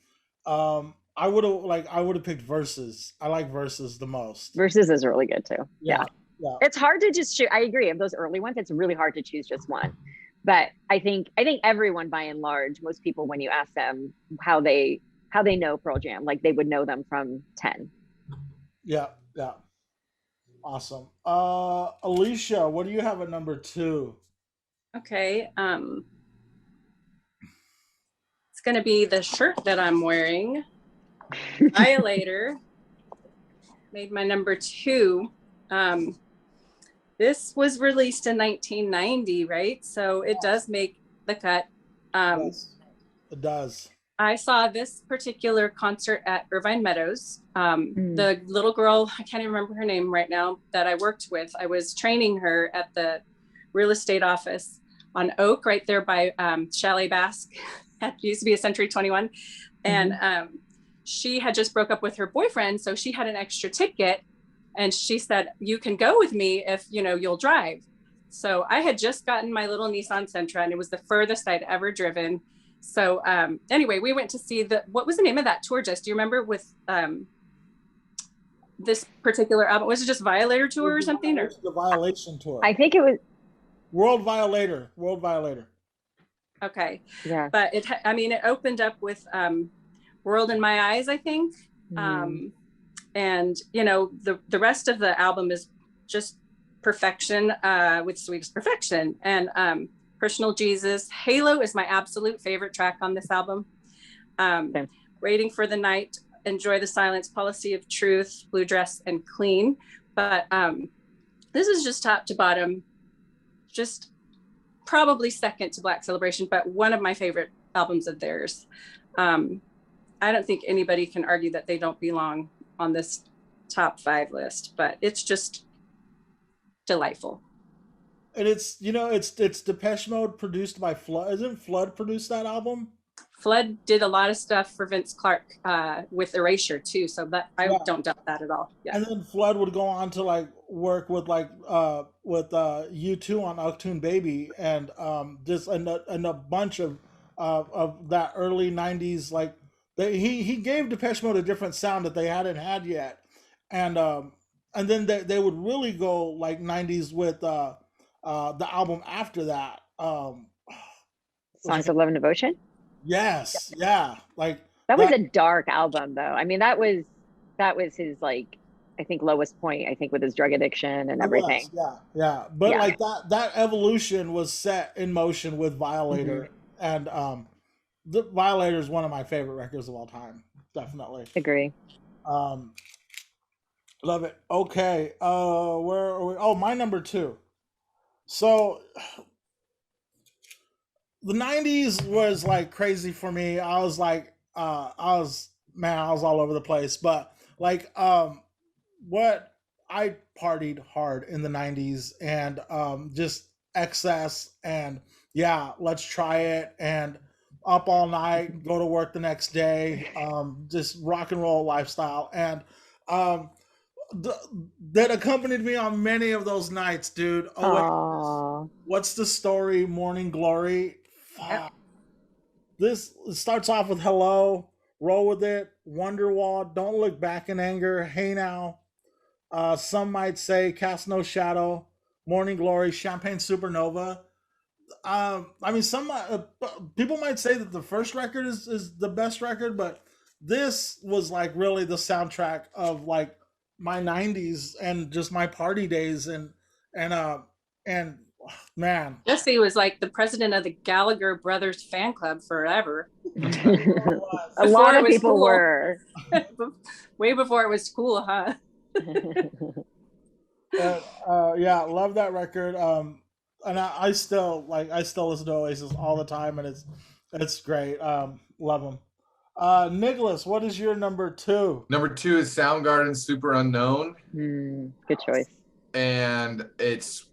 I would have picked Versus. I like Versus the most. Versus is really good too. Yeah, Yeah. yeah. It's hard to just choose. I agree. Of those early ones, it's really hard to choose just one. But I think everyone by and large, most people when you ask them how they know Pearl Jam, like they would know them from 10. Yeah, yeah. Awesome. Alicia, what do you have at number 2? Okay. It's going to be the shirt that I'm wearing. Violator made my number 2. This was released in 1990, right? So it does make the cut. Yes, it does. I saw this particular concert at Irvine Meadows. The little girl, I can't even remember her name right now, that I worked with, I was training her at the real estate office on Oak, right there by Chalet Basque. That used to be a Century 21. And she had just broke up with her boyfriend, so she had an extra ticket. And she said, you can go with me if, you know, you'll drive. So I had just gotten my little Nissan Sentra, and it was the furthest I'd ever driven. So anyway, we went to see what was the name of that tour, Jess? Do you remember with this particular album? Was it just Violator Tour or something? Or the Violation Tour? I think it was World Violator. World Violator. Okay. Yeah. But it opened up with World in My Eyes, I think. And, you know, the rest of the album is just perfection with Sweetest Perfection. And Personal Jesus. Halo is my absolute favorite track on this album. Waiting for the Night, Enjoy the Silence, Policy of Truth, Blue Dress, and Clean. But this is just top to bottom, just probably second to Black Celebration, but one of my favorite albums of theirs. I don't think anybody can argue that they don't belong on this top 5 list, but it's just delightful. And it's, you know, it's Depeche Mode produced by Flood. Isn't Flood produced that album? Flood did a lot of stuff for Vince Clarke with Erasure too, so that I don't doubt that at all. Yeah. And then Flood would go on to like work with like U2 on Achtung Baby, and just and a bunch of that early 90s, like he gave Depeche Mode a different sound that they hadn't had yet, and then they would really go like 90s with the album after that, Songs of Love and Devotion. Yes, yeah, like that was a dark album though. I mean, that was his, like, I think lowest point, I think, with his drug addiction and everything. Yeah. But Yeah. like that evolution was set in motion with Violator, and the Violator is one of my favorite records of all time. Definitely. Agree. Love it. Okay. Where are we? Oh, my number 2. So the 90s was like crazy for me. I was like, I was all over the place. But like, what I partied hard in the 90s, and just excess, and yeah, let's try it, and up all night, go to work the next day, just rock and roll lifestyle. And that accompanied me on many of those nights, dude. What's the Story, Morning Glory. Yep. This starts off with Hello, Roll With It, Wonderwall, Don't Look Back in Anger, Hey Now, Some Might Say, Cast No Shadow, Morning Glory, Champagne Supernova. I mean, some people might say that the first record is the best record, but this was like really the soundtrack of like my 90s and just my party days, and Man. Jesse was like the president of the Gallagher Brothers fan club forever. A lot of people cool. were. Way before it was cool, huh? Yeah, love that record. And I still listen to Oasis all the time, and it's great. Love them. Nicholas, what is your number 2? Number 2 is Soundgarden, Super Unknown. Good choice. And it's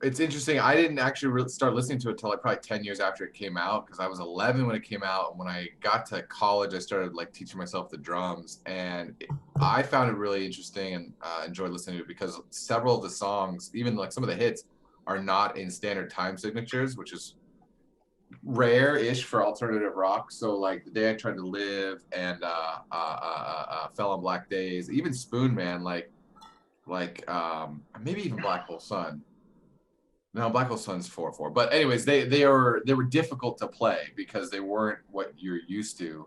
interesting. I didn't actually really start listening to it until like probably 10 years after it came out, because I was 11 when it came out. And when I got to college, I started like teaching myself the drums, and I found it really interesting and enjoyed listening to it because several of the songs, even like some of the hits, are not in standard time signatures, which is rare-ish for alternative rock. So like The Day I Tried to Live and Fell on Black Days, even Spoon Man, like maybe even Black Hole Sun. No, Black Hole Sun's 4/4. But anyways, they were difficult to play because they weren't what you're used to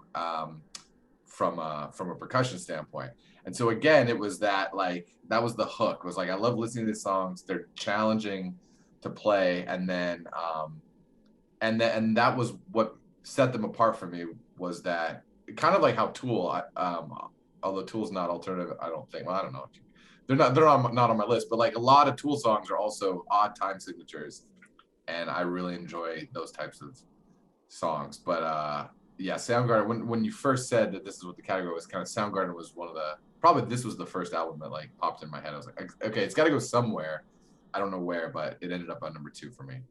from a percussion standpoint. And so again, it was that was the hook. It was like, I love listening to these songs. They're challenging to play, and then and that was what set them apart for me, was that kind of like how Tool, although Tool's not alternative, I don't think. Well, I don't know. They're not on my list, but like a lot of Tool songs are also odd time signatures, and I really enjoy those types of songs. But yeah, Soundgarden. When you first said that this is what the category was, kind of Soundgarden was one of the, probably this was the first album that like popped in my head. I was like, okay, it's got to go somewhere. I don't know where, but it ended up on number 2 for me.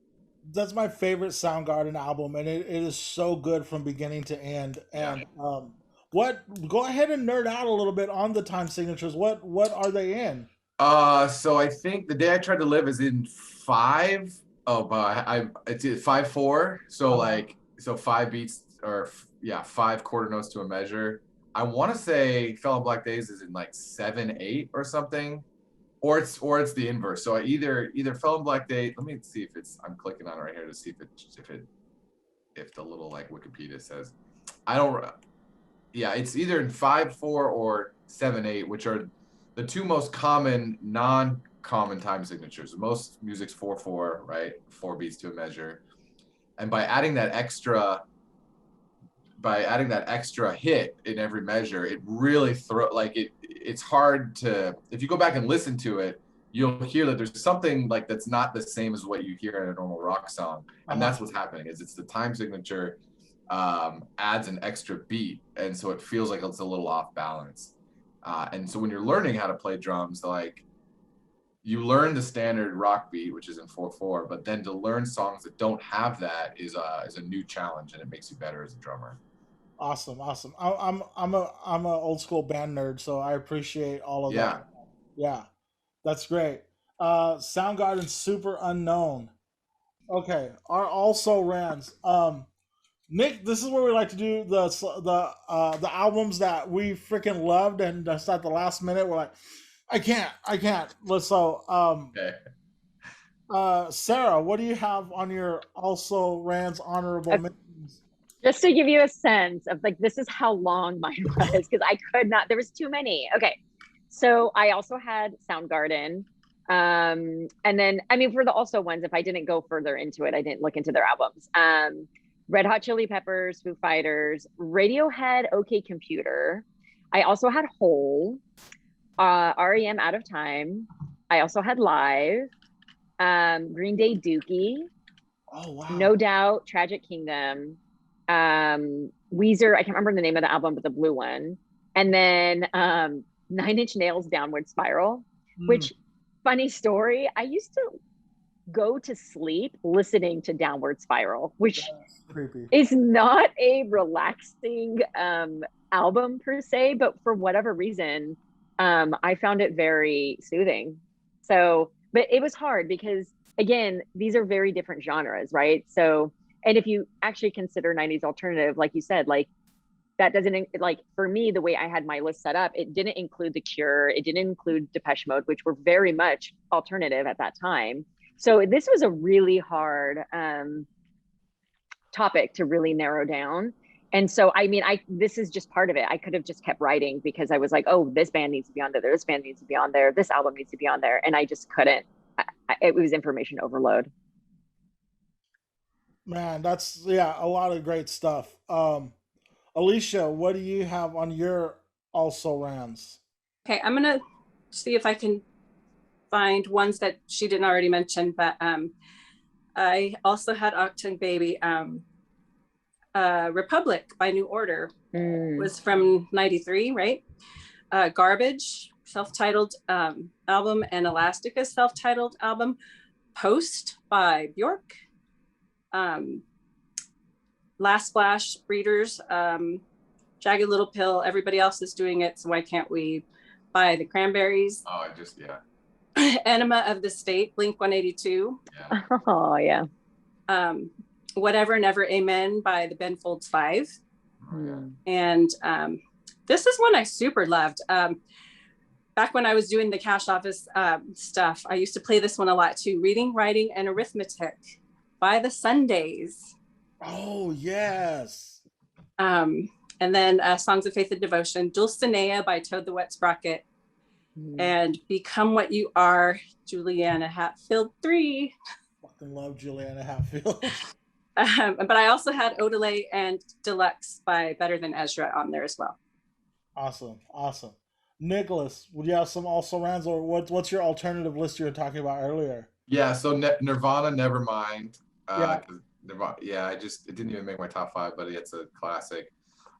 That's my favorite Soundgarden album, and it is so good from beginning to end. And go ahead and nerd out a little bit on the time signatures. What are they in? So I think The Day I Tried to Live is in 5. It's 5/4. So 5 beats, or 5 quarter notes to a measure. I want to say Fell on Black Days is in like 7/8 or something. Or it's the inverse. So I either Fell on Black Days. Let me see if I'm clicking on it right here to see if the little like Wikipedia says. It's either in 5/4 or 7/8, which are the two most common non-common time signatures. Most music's 4/4, right? 4 beats to a measure. And by adding that extra hit in every measure, it really it's hard to, if you go back and listen to it, you'll hear that there's something like that's not the same as what you hear in a normal rock song. And that's what's happening, is it's the time signature adds an extra beat, and so it feels like it's a little off balance. And so when you're learning how to play drums, like, you learn the standard rock beat, which is in 4/4, but then to learn songs that don't have that is a new challenge, and it makes you better as a drummer. Awesome. I'm a old school band nerd, so I appreciate all of that. Yeah, that's great. Soundgarden, Super Unknown. Okay, our also rans. Nick, this is where we like to do the albums that we freaking loved, and just at the last minute we're like, I can't. So, Okay. Sarah, what do you have on your also rans honorable mentions? Just to give you a sense of like, this is how long mine was, because I could not, there was too many. Okay. So I also had Soundgarden. And then, I mean, for the also ones, if I didn't go further into it, I didn't look into their albums. Red Hot Chili Peppers, Foo Fighters, Radiohead, OK Computer. I also had Hole, REM, Out of Time. I also had Live, Green Day, Dookie. Oh, wow. No Doubt, Tragic Kingdom. Weezer, I can't remember the name of the album, but the blue one. And then 9 Inch Nails, Downward Spiral, which, funny story, I used to go to sleep listening to Downward Spiral, which is not a relaxing album per se, but for whatever reason, I found it very soothing. So, but it was hard because, again, these are very different genres, right? So, and if you actually consider 90s alternative, like you said, like, that doesn't, like, for me, the way I had my list set up, it didn't include The Cure, it didn't include Depeche Mode, which were very much alternative at that time. So this was a really hard topic to really narrow down. And so, I mean, this is just part of it. I could have just kept writing because I was like, oh, this band needs to be on there. This band needs to be on there. This album needs to be on there. And I just couldn't. It was information overload. Man, that's a lot of great stuff. Alicia, what do you have on your also rans? Okay, I'm gonna see if I can find ones that she didn't already mention, but I also had Octung Baby. Republic by New Order was from 93, right? Garbage, self-titled album, and Elastica self-titled album. Post by Bjork. Last Splash, Breeders, Jagged Little Pill, everybody else is doing it, so why can't we? By the Cranberries. Oh, I just, yeah. Enema of the State, Blink 182. Yeah. Oh, yeah. Whatever, Never, Amen by the Ben Folds Five. Oh, yeah. And this is one I super loved. Back when I was doing the cash office stuff, I used to play this one a lot too. Reading, Writing, and Arithmetic by the Sundays. Oh, yes. And then Songs of Faith and Devotion, Dulcinea by Toad the Wet Sprocket, and Become What You Are, Juliana Hatfield 3. Fucking love Juliana Hatfield. But I also had Odelay and Deluxe by Better Than Ezra on there as well. Awesome. Nicholas, would you have some also rans, or what's your alternative list you were talking about earlier? Yeah, so Nirvana, Nevermind. Yeah. Nirvana, yeah, it didn't even make my top 5, but it's a classic.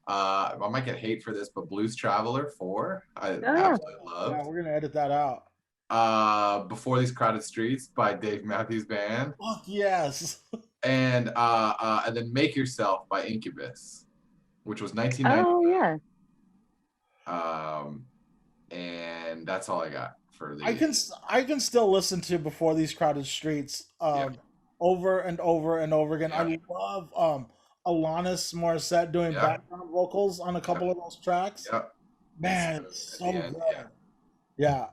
I might get hate for this, but Blues Traveler 4, I absolutely love. Yeah, we're gonna edit that out. Before These Crowded Streets by Dave Matthews Band. Fuck yes. And then Make Yourself by Incubus, which was 1990. Oh, yeah. And that's all I got for the. I can still listen to Before These Crowded Streets over and over and over again. I love Alanis Morissette doing background vocals on a couple of those tracks. Man, it's so good. Yeah,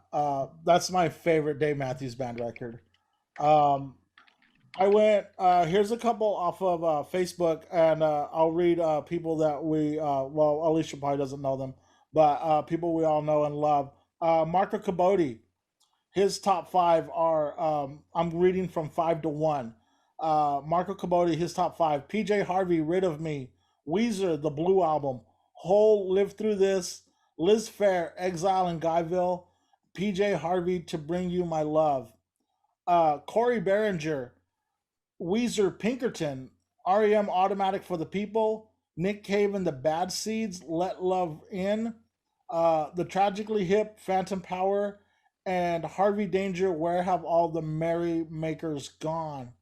that's my favorite Dave Matthews Band record. I went, here's a couple off of Facebook, and I'll read people that we, well, Alicia probably doesn't know them, but people we all know and love. Marco Caboti, his top 5 are, I'm reading from 5 to 1. Marco Caboti, his top 5. PJ Harvey, Rid of Me. Weezer, The Blue Album. Hole, Live Through This. Liz Phair, Exile in Guyville. PJ Harvey, To Bring You My Love. Corey Behringer, Weezer, Pinkerton. REM, Automatic for the People. Nick Cave and the Bad Seeds, Let Love In. The Tragically Hip, Phantom Power. And Harvey Danger, Where Have All the Merry Makers Gone?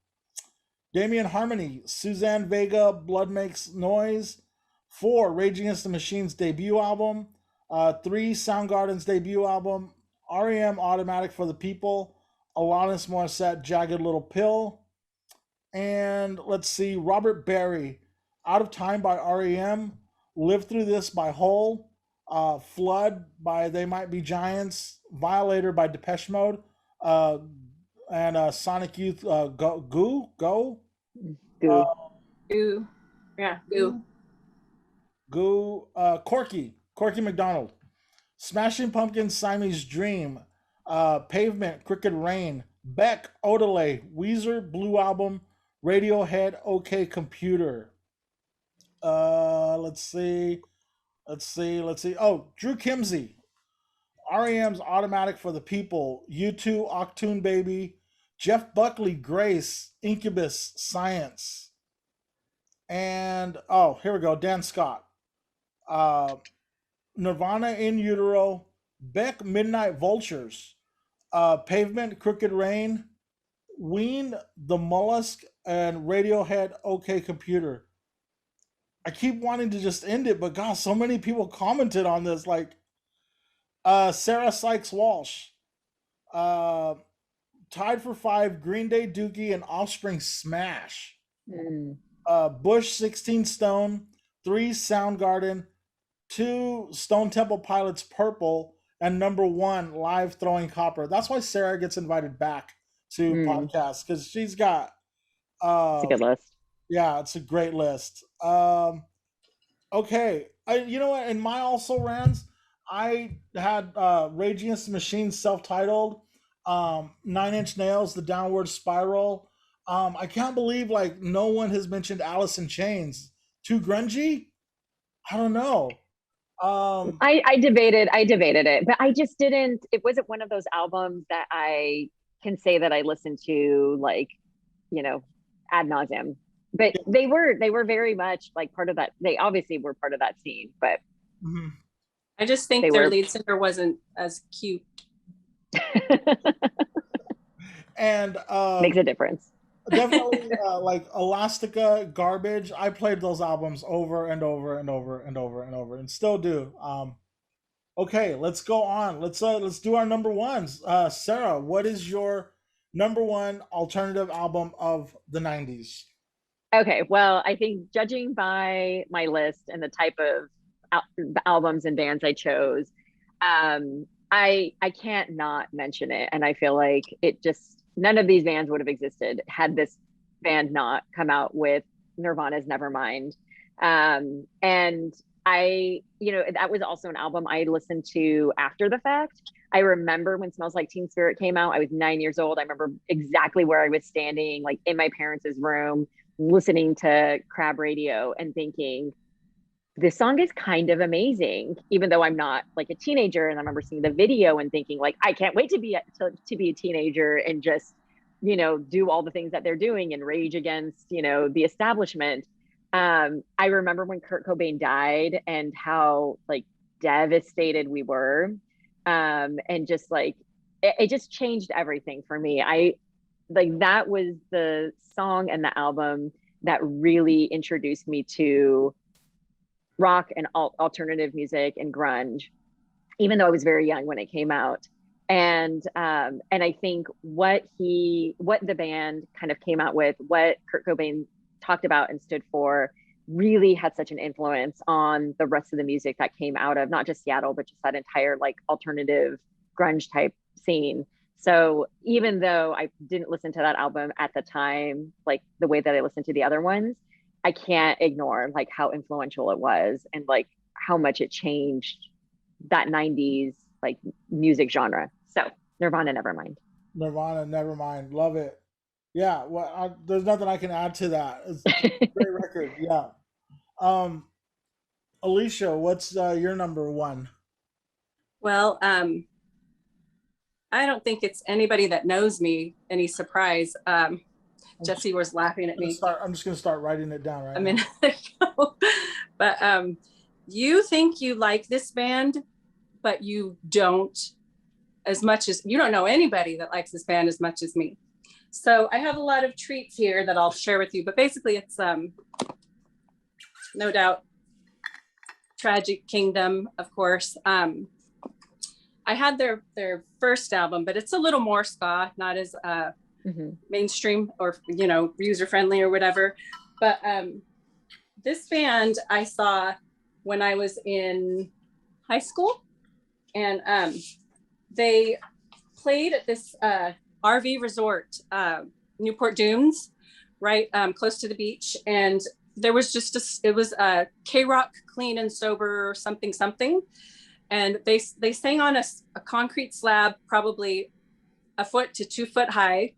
Damien Harmony, Suzanne Vega, Blood Makes Noise. 4, Rage Against the Machine's debut album. 3, Soundgarden's debut album. REM, Automatic for the People. Alanis Morissette, Jagged Little Pill. And let's see, Robert Barry, Out of Time by REM. Live Through This by Hole. Flood by They Might Be Giants. Violator by Depeche Mode. And Sonic Youth, Goo. Yeah, Goo. Corky McDonald. Smashing Pumpkins, Siamese Dream. Pavement, Crooked Rain. Beck, Odelay. Weezer, Blue Album. Radiohead, OK Computer. Let's see. Oh, Drew Kimsey. REM's Automatic for the People. U2, Octoon Baby. Jeff Buckley, Grace. Incubus, Science. And, oh, here we go. Dan Scott. Nirvana, In Utero. Beck, Midnight Vultures. Pavement, Crooked Rain. Ween, The Mollusk, and Radiohead, OK Computer. I keep wanting to just end it, but gosh, so many people commented on this. Like Sarah Sykes Walsh. Tied for 5, Green Day, Dookie, and Offspring, Smash. Bush, 16 Stone. 3, Soundgarden. 2, Stone Temple Pilots, Purple. And number 1, Live, Throwing Copper. That's why Sarah gets invited back to podcasts, because she's got it's a good list. Yeah, it's a great list. Okay, you know what? In my also rans, I had Rage Against the Machine self-titled, 9 Inch Nails, The Downward Spiral, I can't believe like no one has mentioned Alice in Chains. Too grungy? I don't know. Um, I debated it, but I just didn't. It wasn't one of those albums that I can say that I listened to like, you know, ad nauseum. But they were very much like part of that. They obviously were part of that scene, but mhm. I just think they their were lead singer wasn't as cute. And makes a difference. definitely like Elastica, Garbage. I played those albums over and over and over and over and over and still do. Okay, let's go on. Let's do our number ones. Sarah, what is your number one alternative album of the 90s? Okay, well, I think judging by my list and the type of albums and bands I chose, I can't not mention it, and I feel like it just none of these bands would have existed had this band not come out with Nirvana's Nevermind. And that was also an album I listened to after the fact. I remember when Smells Like Teen Spirit came out. I was 9 years old. I remember exactly where I was standing, like in my parents' room, listening to Crab Radio and thinking, this song is kind of amazing, even though I'm not like a teenager. And I remember seeing the video and thinking, like, I can't wait to be a teenager and just, do all the things that they're doing and rage against, the establishment. I remember when Kurt Cobain died and how like devastated we were. And just like it just changed everything for me. I like that was the song and the album that really introduced me to rock and alternative music and grunge, even though I was very young when it came out. And I think what the band kind of came out with, what Kurt Cobain talked about and stood for, really had such an influence on the rest of the music that came out of not just Seattle, but just that entire like alternative grunge type scene. So even though I didn't listen to that album at the time, like the way that I listened to the other ones, I can't ignore like how influential it was and like how much it changed that 90s like music genre. So Nirvana, Nevermind. Nirvana, Nevermind. Love it. Yeah, well, there's nothing I can add to that. It's a great record. Yeah. Um, Alicia, what's your number one? Well, I don't think it's anybody that knows me any surprise. Jesse was laughing at me. I'm just gonna start writing it down right a minute ago. But you think you like this band, but you don't you don't know anybody that likes this band as much as me. So I have a lot of treats here that I'll share with you, but basically it's no doubt Tragic Kingdom, of course. I had their first album, but it's a little more ska, not as mainstream or user friendly or whatever. But this band I saw when I was in high school, and they played at this RV resort, Newport Dunes, right close to the beach, and there was it was a K-Rock Clean and Sober something, and they sang on a concrete slab, probably a foot to 2 foot high,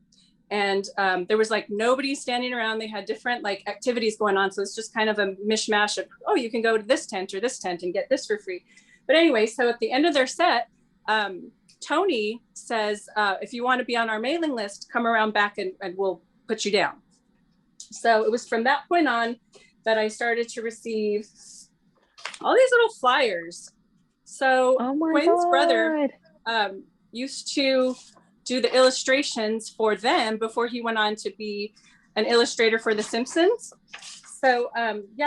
and there was like nobody standing around. They had different like activities going on, so it's just kind of a mishmash of, oh, you can go to this tent or this tent and get this for free. But anyway, so at the end of their set, Tony says, if you want to be on our mailing list, come around back and we'll put you down. So it was from that point on that I started to receive all these little flyers. So Quinn's brother used to do the illustrations for them before he went on to be an illustrator for The Simpsons. So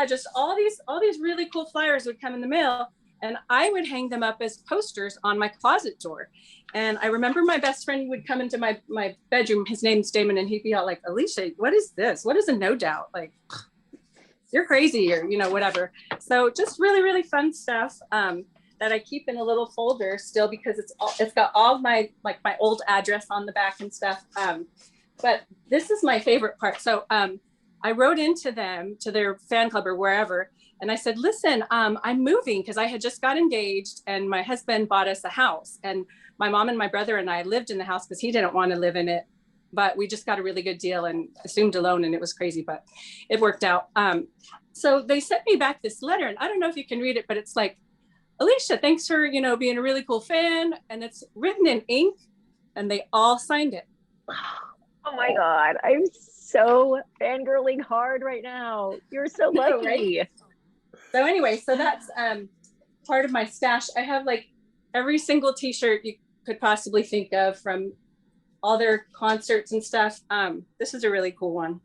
just all these really cool flyers would come in the mail, and I would hang them up as posters on my closet door. And I remember my best friend would come into my bedroom, his name's Damon, and he'd be all like, Alicia, what is this? What is a No Doubt? Like, you're crazy, or whatever. So just really, really fun stuff that I keep in a little folder still, because it's got all my old address on the back and stuff. But this is my favorite part. So I wrote into them, to their fan club or wherever, and I said, listen, I'm moving, because I had just got engaged and my husband bought us a house, and my mom and my brother and I lived in the house because he didn't want to live in it but we just got a really good deal and assumed a loan, and it was crazy, but it worked out. So they sent me back this letter, and I don't know if you can read it, but it's like, Alicia, thanks for, you know, being a really cool fan. And it's written in ink, and they all signed it. Oh my God. I'm so fangirling hard right now. You're so lucky. Right? So anyway, so that's part of my stash. I have like every single t-shirt you could possibly think of from all their concerts and stuff. This is a really cool one.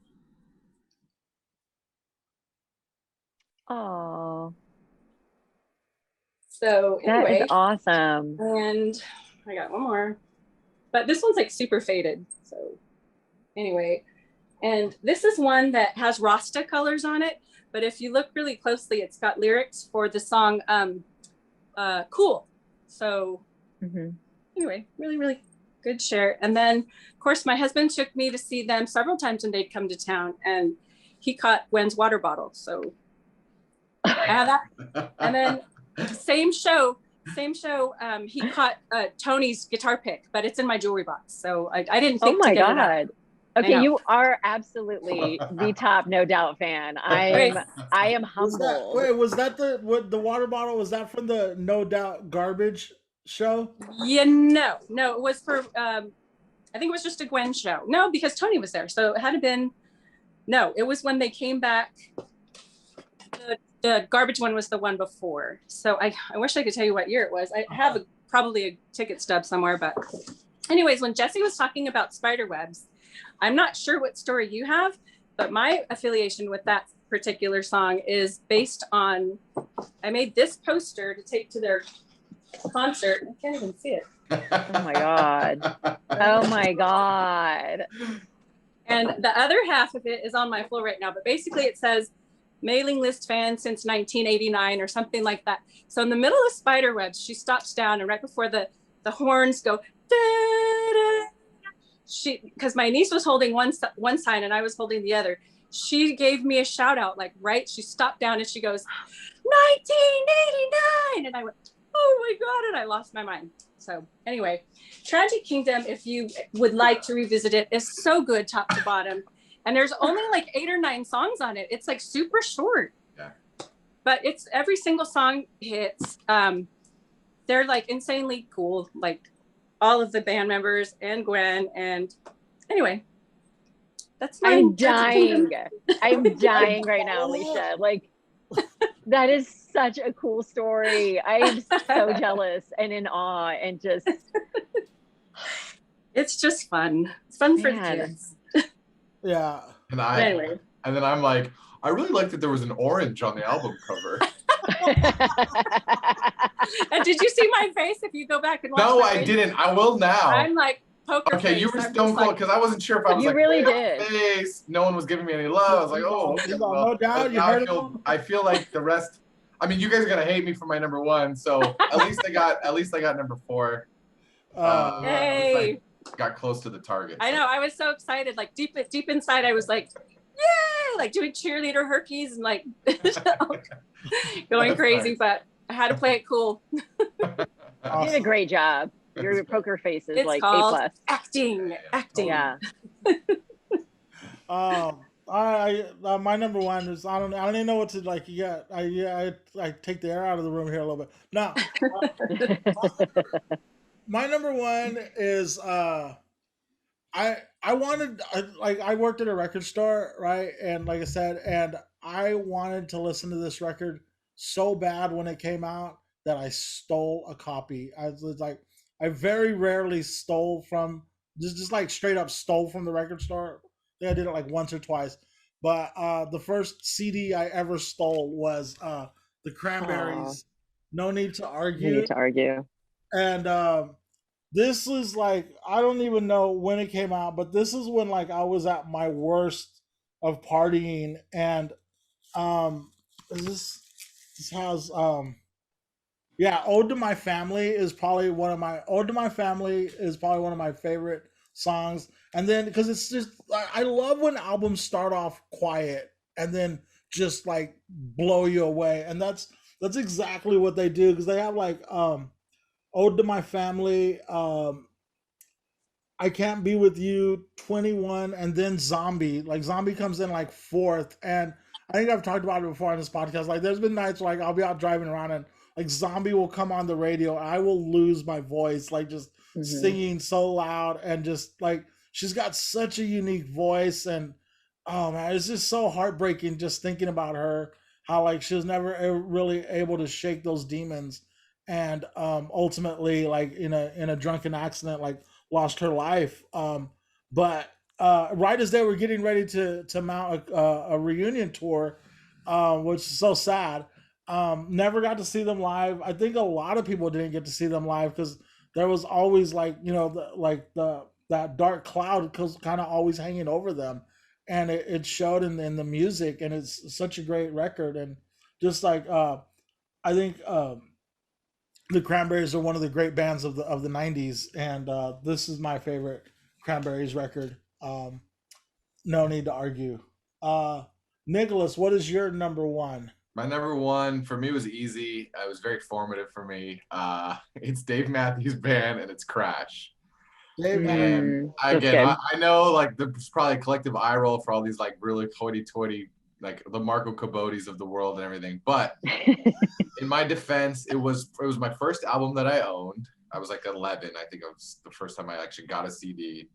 Oh, So that anyway, is awesome. and I got one more, but this one's like super faded. So anyway, and this is one that has Rasta colors on it, but if you look really closely, it's got lyrics for the song Cool. So anyway, really, really good share. And then of course my husband took me to see them several times when they'd come to town, and he caught Gwen's water bottle. So I have that. And then same show, he caught Tony's guitar pick, but it's in my jewelry box. So I didn't think Oh my to get God. it out. Okay, you are absolutely the top No Doubt fan. I am humbled. Was that the water bottle? Was that from the No Doubt Garbage show? Yeah, no, it was for I think it was just a Gwen show. No, because Tony was there, so it had been. No, it was when they came back. The garbage one was the one before. So I wish I could tell you what year it was. I have probably a ticket stub somewhere, but anyways, when Jesse was talking about spider webs, I'm not sure what story you have, but my affiliation with that particular song is based on, I made this poster to take to their concert. I can't even see it. Oh my God. Oh my God. And the other half of it is on my floor right now, but basically it says mailing list fan since 1989 or something like that. So in the middle of Spiderwebs, she stops down, and right before the horns go, da-da, because my niece was holding one sign and I was holding the other. She gave me a shout out, like, right. She stopped down and she goes, 1989. And I went, oh my God. And I lost my mind. So anyway, Tragic Kingdom, if you would like to revisit it, is so good top to bottom. And there's only like 8 or 9 songs on it. It's like super short. Yeah. But it's every single song hits. They're like insanely cool. Like all of the band members and Gwen. And anyway, that's my I'm dying. I'm dying right now, Alicia. Like, that is such a cool story. I'm so jealous and in awe, and just it's just fun. It's fun for the kids. Yeah. And anyway. And then I'm like, I really like that there was an orange on the album cover. And did you see my face if you go back and watch? No, I didn't. I will now. I'm like poker okay, face. you were stone cold because I wasn't sure if I was you like, really did. Face. No one was giving me any love. I was like, oh, okay, well, No doubt. You heard I feel like the rest. I mean, you guys are gonna hate me for my number 1, so at least I got number 4. Hey. Got close to the target. I know. I was so excited. Like deep inside, I was like, yay! Like doing cheerleader herkies and like going crazy. But I had to play it cool. You did a great job. Your poker face is it's like called A+. Acting. Yeah. My number 1 is I don't even know what to like. Yeah, I take the air out of the room here a little bit. Now, my number 1 is I worked at a record store, right? And like I said, and I wanted to listen to this record so bad when it came out that I stole a copy. I was like, I very rarely stole from just like straight up stole from the record store. I think I did it like once or twice. But the first CD I ever stole was the Cranberries' No Need to Argue. No Need to Argue. And this is like, I don't even know when it came out, but this is when like I was at my worst of partying. And this has Ode to My Family is probably one of my favorite songs. And then because it's just, I love when albums start off quiet and then just like blow you away. And that's exactly what they do, because they have like Ode to My Family. I I Can't Be With You, 21, and then Zombie. Like Zombie comes in like fourth. And I think I've talked about it before on this podcast. Like there's been nights like I'll be out driving around and like Zombie will come on the radio. I will lose my voice, like just singing so loud and just like she's got such a unique voice. And oh man, it's just so heartbreaking just thinking about her, how like she was never really able to shake those demons, and ultimately like in a drunken accident like lost her life. But right as they were getting ready to mount a reunion tour, which is so sad, never got to see them live. I think a lot of people didn't get to see them live because there was always like the that dark cloud kind of always hanging over them, and it showed in the music, and it's such a great record. And just like I think the Cranberries are one of the great bands of the 90s, and this is my favorite Cranberries record. No need to argue. Nicholas, what is your number one? My number one for me was easy. It was very formative for me. It's Dave Matthews Band, and it's Crash. Dave And again, I know like there's probably a collective eye roll for all these like really hoity-toity, like the Marco Cabotes of the world and everything. But in my defense, it was my first album that I owned. I was like 11. I think it was the first time I actually got a CD.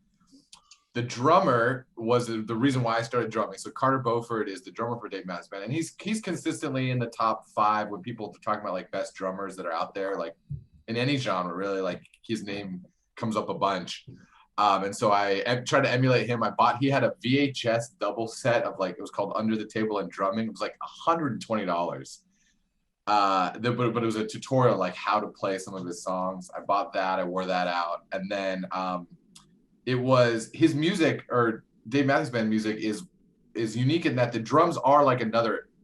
The drummer was the reason why I started drumming. So Carter Beauford is the drummer for Dave Matthews Band, and he's consistently in the top 5 when people are talking about like best drummers that are out there, like in any genre, really. Like his name comes up a bunch. And so I tried to emulate him. He had a VHS double set of like, it was called Under the Table and Drumming. It was like $120. But it was a tutorial like how to play some of his songs. I bought that. I wore that out, and then it was his music, or Dave Matthews Band music is unique in that the drums are like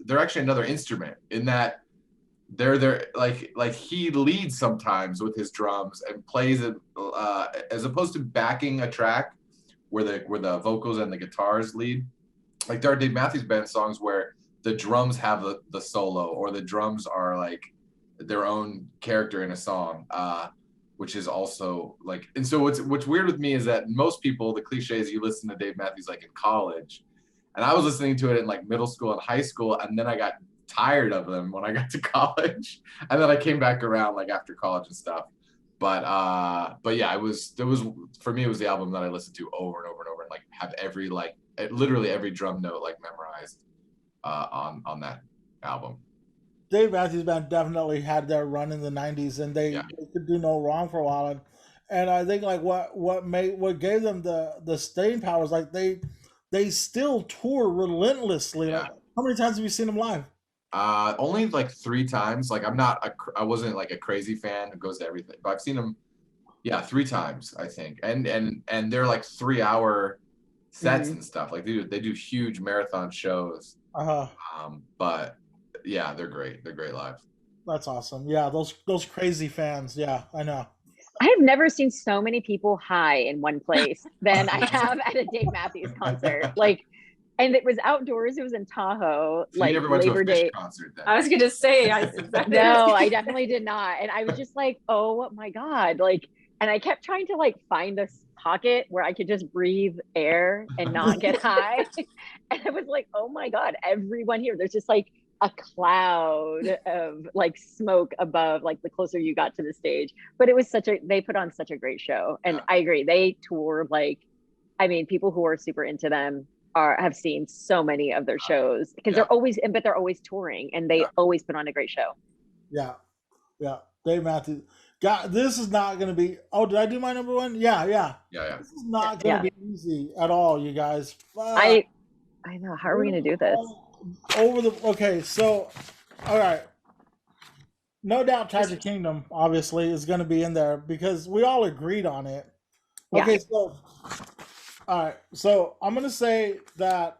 they're actually another instrument, in that they're like he leads sometimes with his drums and plays it as opposed to backing a track where the vocals and the guitars lead. Like there are Dave Matthews Band songs where the drums have the solo, or the drums are like their own character in a song, which is also like. And so what's weird with me is that most people, the cliche is you listen to Dave Matthews like in college, and I was listening to it in like middle school and high school, and then I got tired of them when I got to college, and then I came back around like after college and stuff. But yeah, it was for me, it was the album that I listened to over and over and over, and like have every like literally every drum note like memorized on that album. Dave Matthews Band definitely had their run in the 90s, and they could do no wrong for a while. And I think like what gave them the staying power is like they still tour relentlessly. Yeah. Like, how many times have you seen them live? Only like 3 times. Like I wasn't like a crazy fan who goes to everything, but I've seen them 3 times, I think. And they're like 3-hour sets and stuff. Like they do huge marathon shows. But yeah, they're great. They're great live. That's awesome. Yeah, those crazy fans. Yeah, I know. I have never seen so many people high in one place than I have at a Dave Matthews concert. Like, and it was outdoors. It was in Tahoe, So like you never went Labor to a Fish Day. concert then? I was gonna say, No, I definitely did not. And I was just like, oh my God. Like, and I kept trying to like find this pocket where I could just breathe air and not get high. And I was like, oh my God, everyone here, there's just like a cloud of like smoke above, like the closer you got to the stage. But it was they put on such a great show. And I agree, they tour like, I mean, people who are super into them have seen so many of their shows because they're always touring, and they always put on a great show. Yeah. Dave Matthews. God, this is not going to be. Oh, did I do my number one? Yeah. This is not going to be easy at all, you guys. I know. How are we going to do this? Okay, so, all right. No doubt, Tragic Kingdom obviously is going to be in there because we all agreed on it. Okay, so. All right, so I'm gonna say that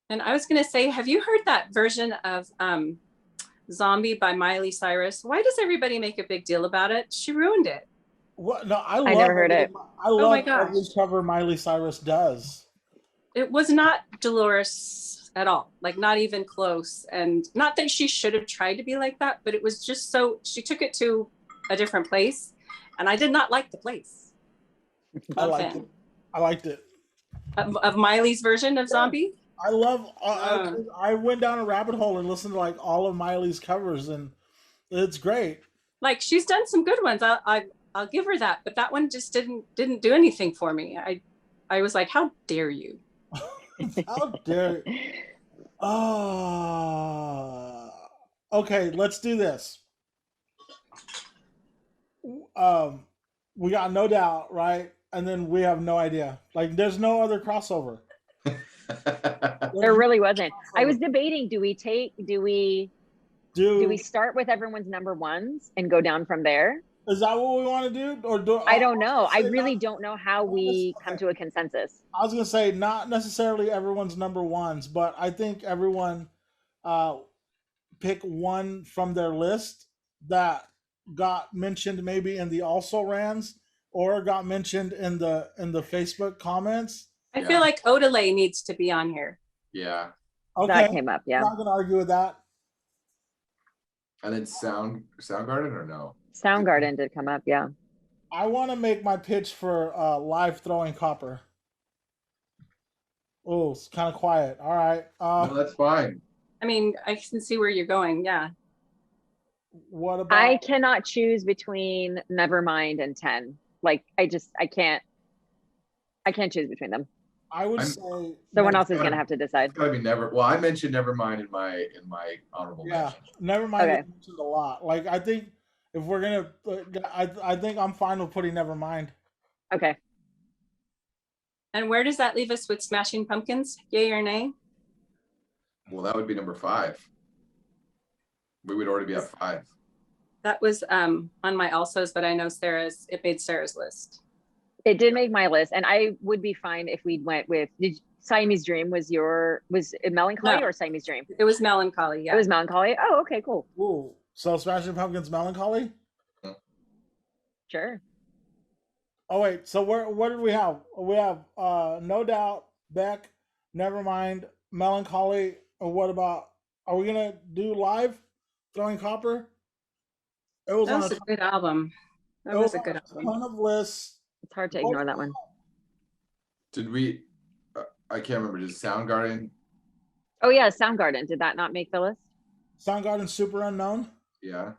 and I was gonna say, have you heard that version of Zombie by Miley Cyrus? Why does everybody make a big deal about it? She ruined it. What? No, I never heard it. I love every cover Miley Cyrus does. It was not Dolores close at all, like not even close. And not that she should have tried to be like that, but it was just so, she took it to a different place, and I did not like the place. I liked it. I liked it. Of Miley's version of Zombie? I love, I went down a rabbit hole and listened to like all of Miley's covers, and it's great. Like, she's done some good ones. I'll give her that, but that one just didn't do anything for me. I was like, how dare you? How dare okay, let's do this. We got No Doubt, right? And then we have No Idea. Like, there's no other crossover. There really wasn't. I was debating, do we start with everyone's number ones and go down from there? Is that what we want to do? Or I don't know. I really don't know how we come to a consensus. I was going to say not necessarily everyone's number ones, but I think everyone pick one from their list that got mentioned maybe in the also rans or got mentioned in the Facebook comments. I feel like Odelay needs to be on here. Yeah. Okay. That came up, yeah. I'm not going to argue with that. And then Soundgarden or no? Soundgarden did come up, yeah. I want to make my pitch for live throwing copper. Oh, it's kind of quiet. All right. No, that's fine. I mean, I can see where you're going. Yeah. What about? I cannot choose between Nevermind and 10. Like, I can't choose between them. I would say someone else is going to have to decide. It's gotta be Well, I mentioned Nevermind in my honorable mention. Nevermind is mentioned a lot. Like, I think if we're gonna, I think I'm fine with putting Nevermind. Okay. And where does that leave us with Smashing Pumpkins? Yay or nay? Well, that would be number 5. We would already be at 5. That was on my alsos, but I know it made Sarah's list. It did make my list, and I would be fine if we went with Siamese Dream. Was it Melancholy or Siamese Dream? It was Melancholy. Yeah, it was Melancholy. Oh, okay, cool. Ooh, so Smashing Pumpkins, Melancholy. Sure. Oh wait, so what did we have? We have No Doubt, Beck, Nevermind, Melancholy. Or what about? Are we gonna do live throwing copper? That was a good album. That was a good album. Ton of lists. It's hard to ignore that one. Did we? I can't remember. Did Soundgarden? Oh yeah, Soundgarden. Did that not make the list? Soundgarden, Super Unknown. Yeah.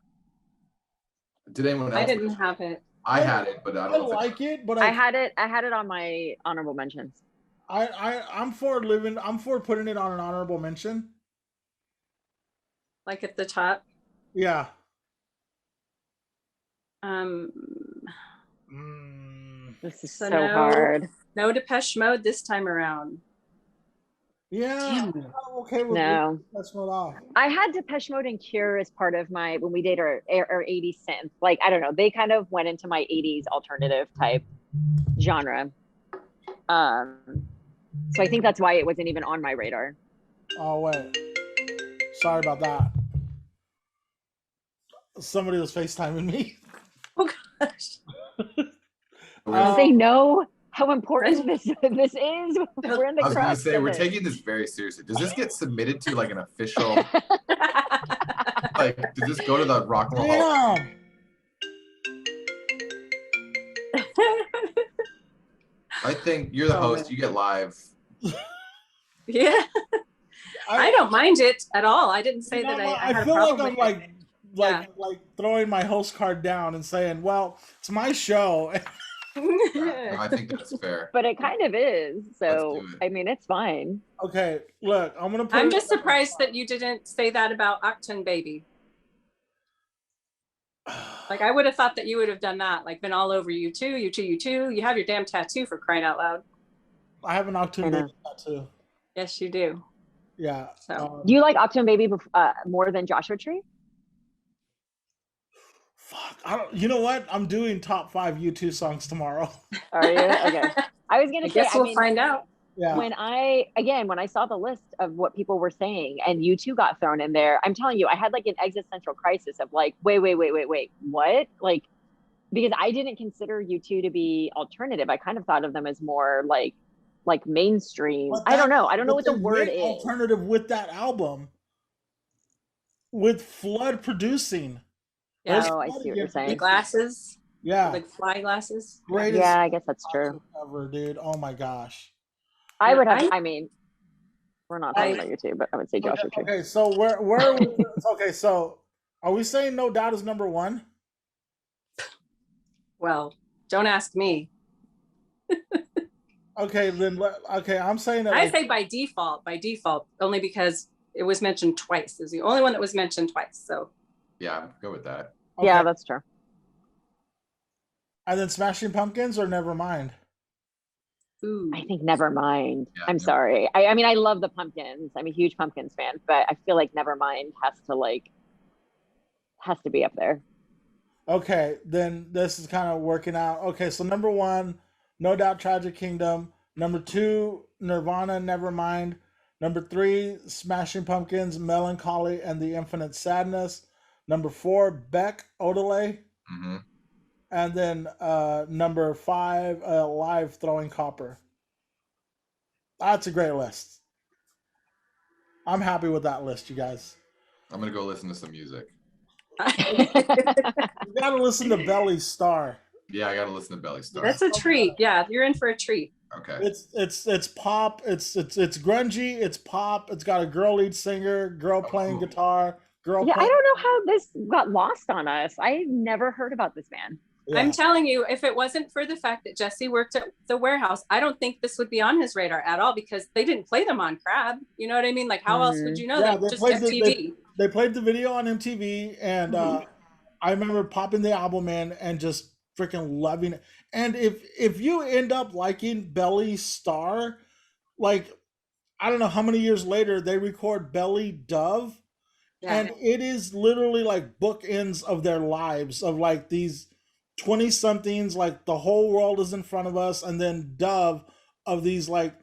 Did anyone else? I didn't have it. I had it, but I don't like it. But I had it on my honorable mentions. I'm for putting it on an honorable mention. Like at the top. Yeah. This is so hard. No Depeche Mode this time around. Yeah. I'm okay with Depeche Mode off. I had Depeche Mode and Cure as part of when we did our 80s synth. Like, I don't know, they kind of went into my 80s alternative type genre. So I think that's why it wasn't even on my radar. Oh wait. Sorry about that. Somebody was FaceTiming me. Oh gosh. They know how important this is. We're in the I was going to say, we're it. taking this very seriously. Does this get submitted to like an official, like, does this go to the Rock and Roll Hall? I think you're the host. You get live. Yeah. I don't mind it at all. I didn't say that I had feel a problem like I'm like throwing my host card down and saying, well, it's my show. No, I think that's fair. But it kind of is. So, I mean, it's fine. Okay, look, I'm just surprised that you didn't say that about Octane Baby. Like, I would have thought that you would have done that. Like, been all over you too. You have your damn tattoo, for crying out loud. I have an Octane Baby tattoo. Yes, you do. Yeah. So, do you like Octane Baby more than Joshua Tree? Fuck. You know what? I'm doing top 5 U2 songs tomorrow. Are you? Okay. I was gonna say. Guess we'll find out. Yeah. When I saw the list of what people were saying and U2 got thrown in there, I'm telling you, I had like an existential crisis of like, wait, what? Like, because I didn't consider U2 to be alternative. I kind of thought of them as more like like mainstream. But I don't that- know. I don't know but what the they word went is. alternative with that album, with Flood producing. Yeah. Oh, I see what you're The saying. glasses, Yeah, the fly glasses. greatest Yeah, I guess that's true. ever, dude. Oh my gosh. I would have. I- I mean, we're not talking I- about you two, but I would say Joshua Tree. Okay, so where are we? Okay, so are we saying No Doubt is number one? Well, don't ask me. Okay, then I'm saying that. I Like, say by default, only because it was mentioned twice. It's the only one that was mentioned twice. So Yeah, I'm good with that. okay. Yeah, that's true. And then Smashing Pumpkins or Nevermind. ooh. I think Nevermind. Yeah, I'm Nevermind. sorry. I mean, I love the Pumpkins. I'm a huge Pumpkins fan, but I feel like Nevermind has to be up there. Okay, then this is kind of working out. Okay, so number one, No Doubt Tragic Kingdom. Number two, Nirvana Nevermind. Number three, Smashing Pumpkins, Melancholy and the Infinite Sadness. Number four, Beck, Odelay. Hmm. And then number five, Live, Throwing Copper. That's a great list. I'm happy with that list, you guys. I'm gonna go listen to some music. You gotta listen to Belly Star. Yeah, I gotta listen to Belly Star. That's a treat. Yeah, you're in for a treat. Okay. It's pop. It's grungy. It's pop. It's got a girl lead singer, girl playing cool. guitar, girl. Yeah, I playing, don't know how this got lost on us. I never heard about this band. yeah. I'm telling you, if it wasn't for the fact that Jesse worked at the warehouse, I don't think this would be on his radar at all because they didn't play them on Crab. You know what I mean? Like, how else would you know Yeah, them? they Just played MTV. They played the video on MTV, and I remember popping the album in and just freaking loving it. And if you end up liking Belly Star, like I don't know how many years later they record Belly Dove, Yeah. and it is literally like bookends of their lives of like these 20 somethings, like the whole world is in front of us, and then Dove of these like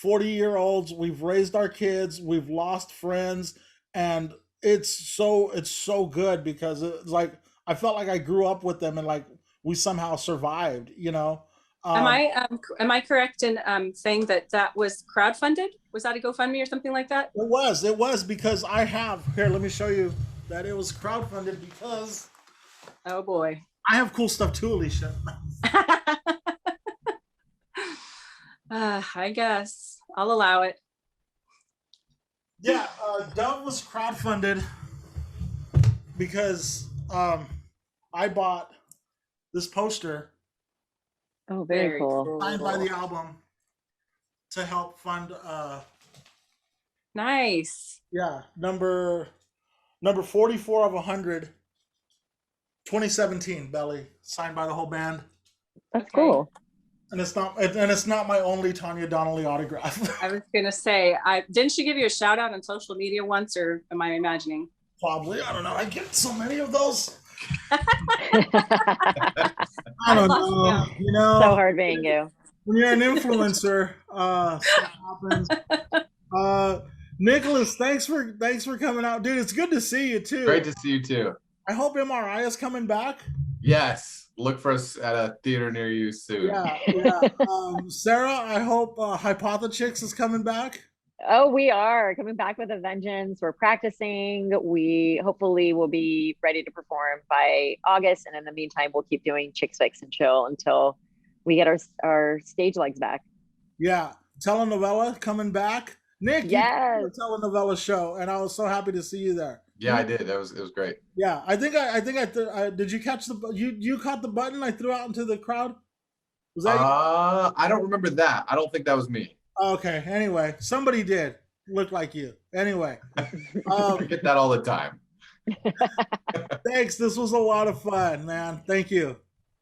40-year-olds. We've raised our kids, we've lost friends, and it's so good because it's like I felt like I grew up with them and like we somehow survived, you know. Am I correct in saying that was crowdfunded? Was that a GoFundMe or something like that? It was because I have here. Let me show you that it was crowdfunded because Oh boy. I have cool stuff too, Alicia. I guess I'll allow it. Yeah, Dove was crowdfunded because I bought this poster Oh, very cool. signed by the album to help fund Nice. number 44 of 100 2017 Belly, signed by the whole band. That's Okay. cool. And it's not my only Tanya Donnelly autograph. I was gonna say, didn't she give you a shout out on social media once, or am I imagining? Probably, I don't know. I get so many of those. I I don't lost know. count. You know, So hard being you. when you're an influencer, stuff happens. Nicholas, thanks for coming out, dude. It's good to see you too. Great to see you too. I hope MRI is coming back. Yes. Look for us at a theater near you soon. Yeah. Sara, I hope Hypothechicks is coming back. Oh, we are coming back with a vengeance. We're practicing. We hopefully will be ready to perform by August. And in the meantime, we'll keep doing Chicks Fix and Chill until we get our stage legs back. Yeah. Telenovela coming back. Nick, Yes. you did a telenovela show, and I was so happy to see you there. Yeah, I did. It was great. Yeah, I think I did. You catch you caught the button I threw out into the crowd? Was that you? I don't remember that. I don't think that was me. Okay. Anyway, somebody did look like you. Anyway, I get that all the time. thanks. This was a lot of fun, man. Thank you.